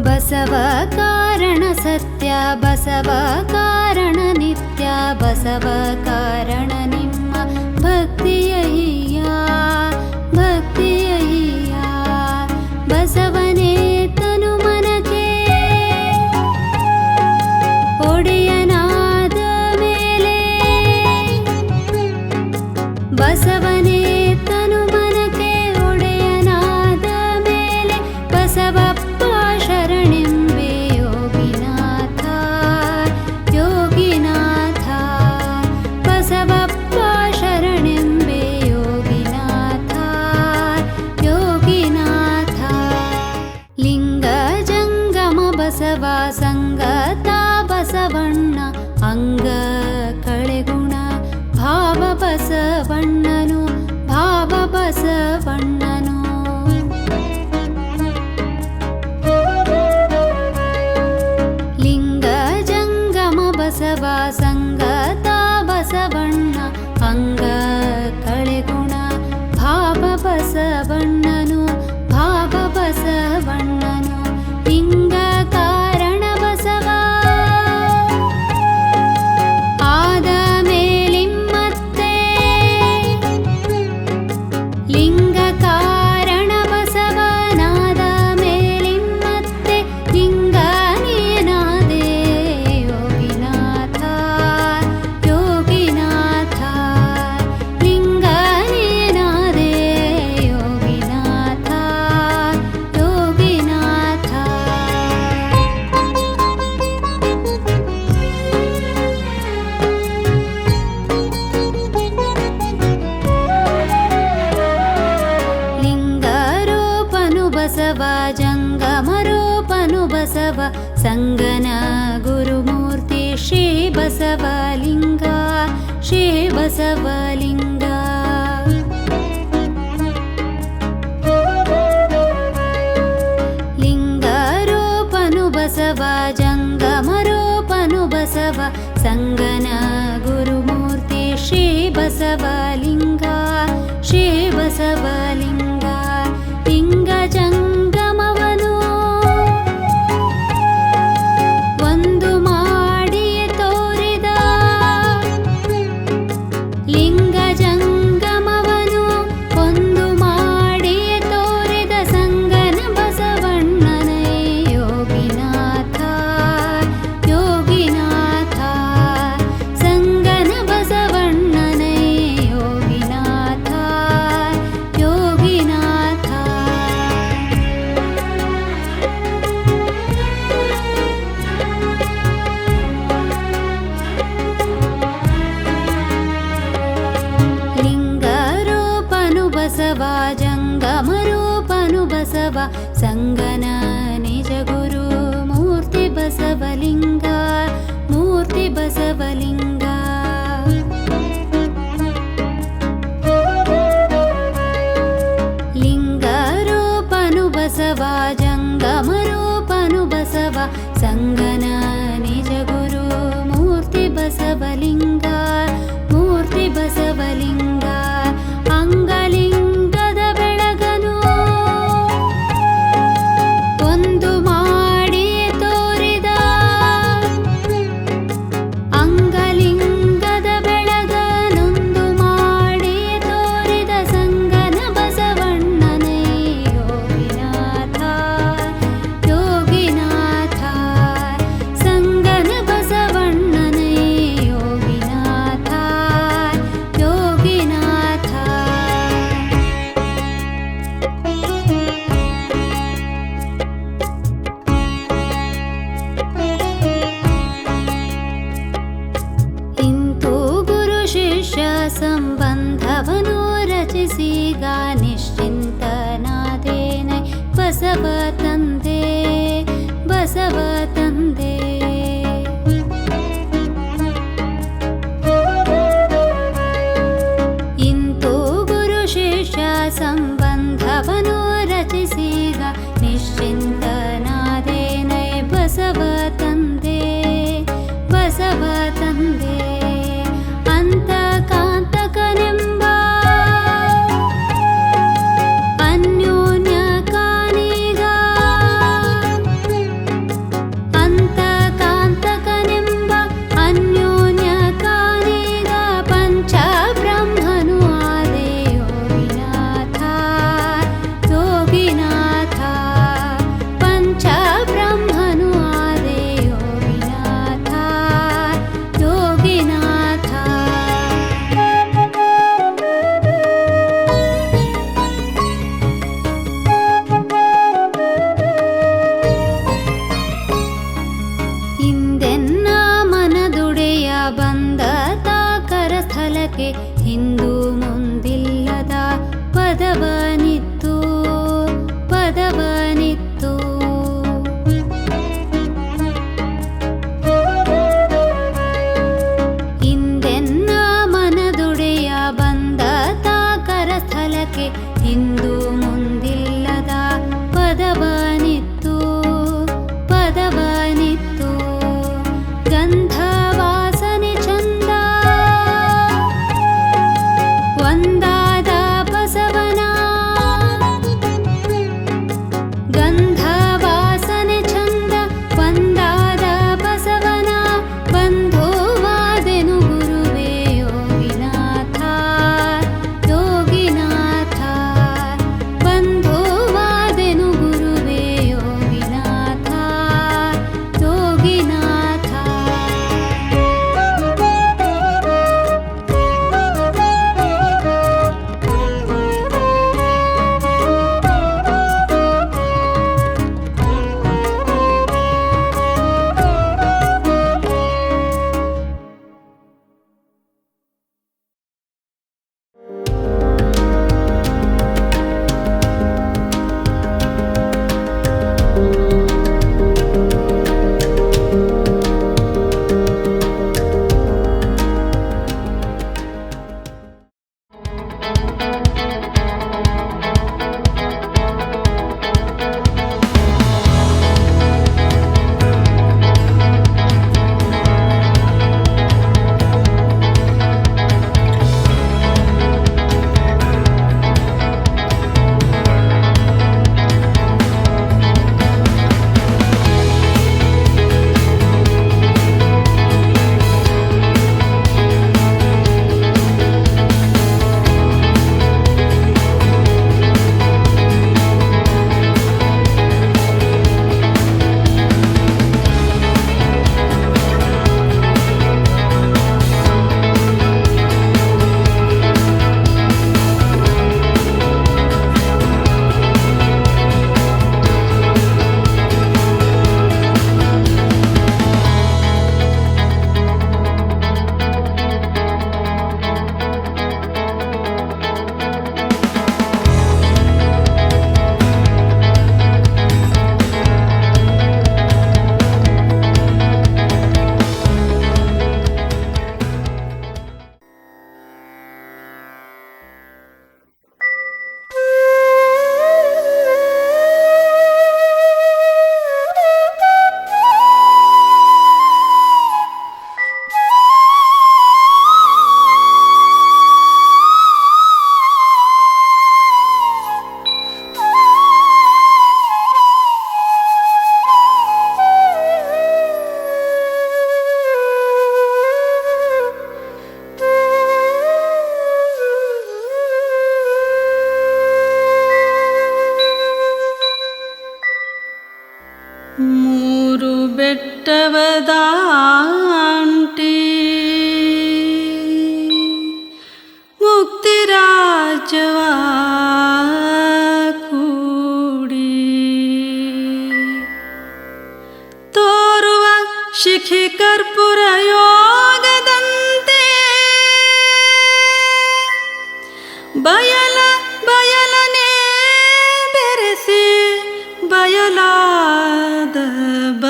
ಬಸವ ಕಾರಣ ಸತ್ಯ ಬಸವ ಕಾರಣ ನಿತ್ಯ ಬಸವ ಕಾರಣ ನಿಮ್ಮ ಭಕ್ತಿಯಯ್ಯ ಬಸವನೇ ತನು ಮನಕ್ಕೆ ಒಡೆಯನಾದ ಮೇಲೆ ಬಸವನೇ ತನು ಮನಕ್ಕೆ ಒಡೆಯನಾದ ಮೇಲೆ ಬಸವಪ್ಪ ಶರಣೆಂಬೆ ಯೋಗಿನಾಥ ಬಸವಪ್ಪ ಶರಣೆಂಬೆ ಲಿಂಗ ಜಂಗಮ ಬಸವ ಸಂಗತ ಬಸವಣ್ಣ ಅಂಗ ಕಳೆಗುಣ ಭಾವ ಬಸವಣ್ಣನು ಲಿಂಗ ಜಂಗಮ ಬಸವ ಸಂಗತ ಬಸವಣ್ಣ ಅಂಗ ಕಳೆಗುಣ ಭಾವ ಬಸವಣ್ಣನು ಲಿಂಗ ಕಾರಣ ಬಸವ ಆದ ಮೇಲಿಮ್ಮತ್ತೆ ಲಿಂಗ ಕಾರಣ ಬಸವನಾದ ಮೇಲಿಮ್ಮತ್ತೆ ಲಿಂಗ ನೀನಾದೆ ಯೋಗಿನಾಥ ಲಿಂಗ ನೀನಾದೆ ಯೋಗಿನಾಥ ಲಿಂಗಾರೂಪನು ಬಸವ ಜಂಗಮರೂಪನು ಬಸವ ಸಂಗನ ಗುರುಮೂರ್ತಿ ಶ್ರೀ ಬಸವಲಿಂಗ ಲಿಂಗಾರೂಪನು ಬಸವ ಜಂಗಮರೂಪನು ಬಸವ ಸಂಗನ ಗುರುಮೂರ್ತಿ ಶ್ರೀ ಬಸವಲಿಂಗ ಲಿಂಗ ಜಂಗಮವನು ಒಂದು ಮಾಡಿ ತೋರಿದ ಲಿಂಗ ಜಂಗಮವನು ಒಂದು ಮಾಡಿ ತೋರಿದ ಸಂಗನ ಬಸವಣ್ಣನ ಯೋಗಿನಾಥ ಸಂಗನ ಬಸವಣ್ಣನ ಯೋಗಿನಾಥ ಲಿಂಗಾರೂಪನು ಬಸವ ಜಂಗಮರೂಪನು ಬಸವ ಸಂಗನ ನಿಜ ಗುರು ಮೂರ್ತಿ ಬಸವಲಿಂಗ ಲಿಂಗಾರೂಪನು ಬಸವ ಜಂಗಮರೂಪನು ಬಸವ ಸಂಗನ ಬಸವಲಿಂಗ ಮೂರ್ತಿ ಬಸವಲಿಂಗ ಅಂಗಲಿಂಗದ ಬೆಳಗನು ಒಂದು ಮಾಡಿ ತೋರಿದ ಅಂಗಲಿಂಗದ ಬೆಳಗನೊಂದು ಮಾಡಿ ತೋರಿದ ಸಂಗನ ಬಸವಣ್ಣನೇ ಯೋಗಿನಾಥ ಯೋಗಿನಾಥ ಸಂಗನ ಬಸವಣ್ಣನೇ ಯೋಗಿನಾಥ ಯೋಗಿನಾಥ ಇಂತು ಗುರು ಶಿಷ್ಯ ಸಂಬಂಧವನ್ನು ರಚಿಸಿಗ ನಿಶ್ಚಿಂತನಾದೇನೆ ಬಸವ ತಂದೆ ಬಸವ ತಂದೆ ಇಂತು ಗುರು ಶಿಷ್ಯ ಸಂಬಂಧವನ್ನು ರಚಿಸಿಗ ನಿಶ್ಚಿಂತನಾದೇನೆ ಬಸವ ತಂದೆ ಬಸವ ತಂದೆ ಅಂತ ಕಾಂತಕನೆಂಬ ಅನ್ಯೋನ್ಯ ಕಾನಿಗ ಅಂತ ಕಾಂತಕನೆಂಬ ಅನ್ಯೋನ್ಯ ಕಾನಿಗ ಪಂಚ ಬ್ರಹ್ಮನು ಆದೆ ಯೋಗಿನಾಥ ಯೋಗಿನಾಥ ಪಂಚ ಬ್ರಹ್ಮನು ಆದೆ ಯೋಗಿನಾಥ ಯೋಗಿನಾಥ ಹಿಂದೆನ್ನ ಮನದುಡೆಯ ಬಂದ ತಾಕರ ಸ್ಥಳಕ್ಕೆ ಹಿಂದೂ ಮುಂದಿಲ್ಲದ ಪದವನಿತ್ತು ಪದವನಿತ್ತು ಹಿಂದೆನ್ನ ಮನದುಡೆಯ ಬಂದ ತಾಕರ ಸ್ಥಳಕ್ಕೆ ಹಿಂದೂ ಮುಂದಿಲ್ಲದ ಪದವನಿತ್ತು ಪದವನಿತ್ತು ಗಂಧ ವಾಸನೆ ಚಂದ ಒಂದಾದ ಬಸವನ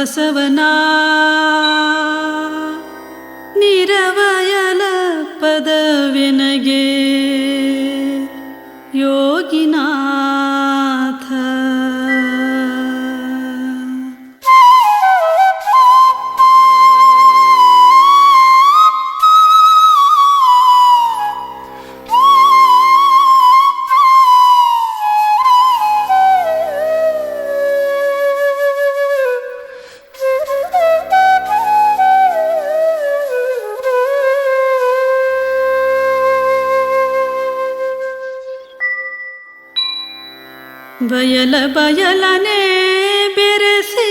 ಬಸವನ ನಿರವಯಲ ಪದವೆನಗೆ ಯೋಗಿನಾಥ. ಬಯಲ ಬಯಲನೆ ಬೆರೆಸಿ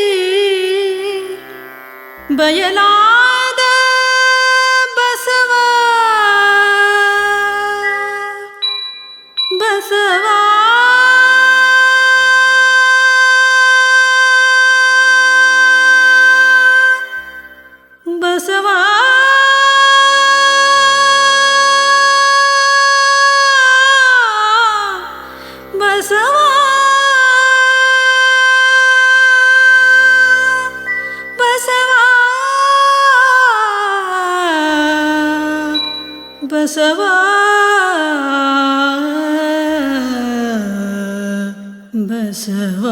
ಬಯಲಾದ ಬಸವ ಬಸವ ಬಸವ ಬಸವ ಬಸವ ಬಸವ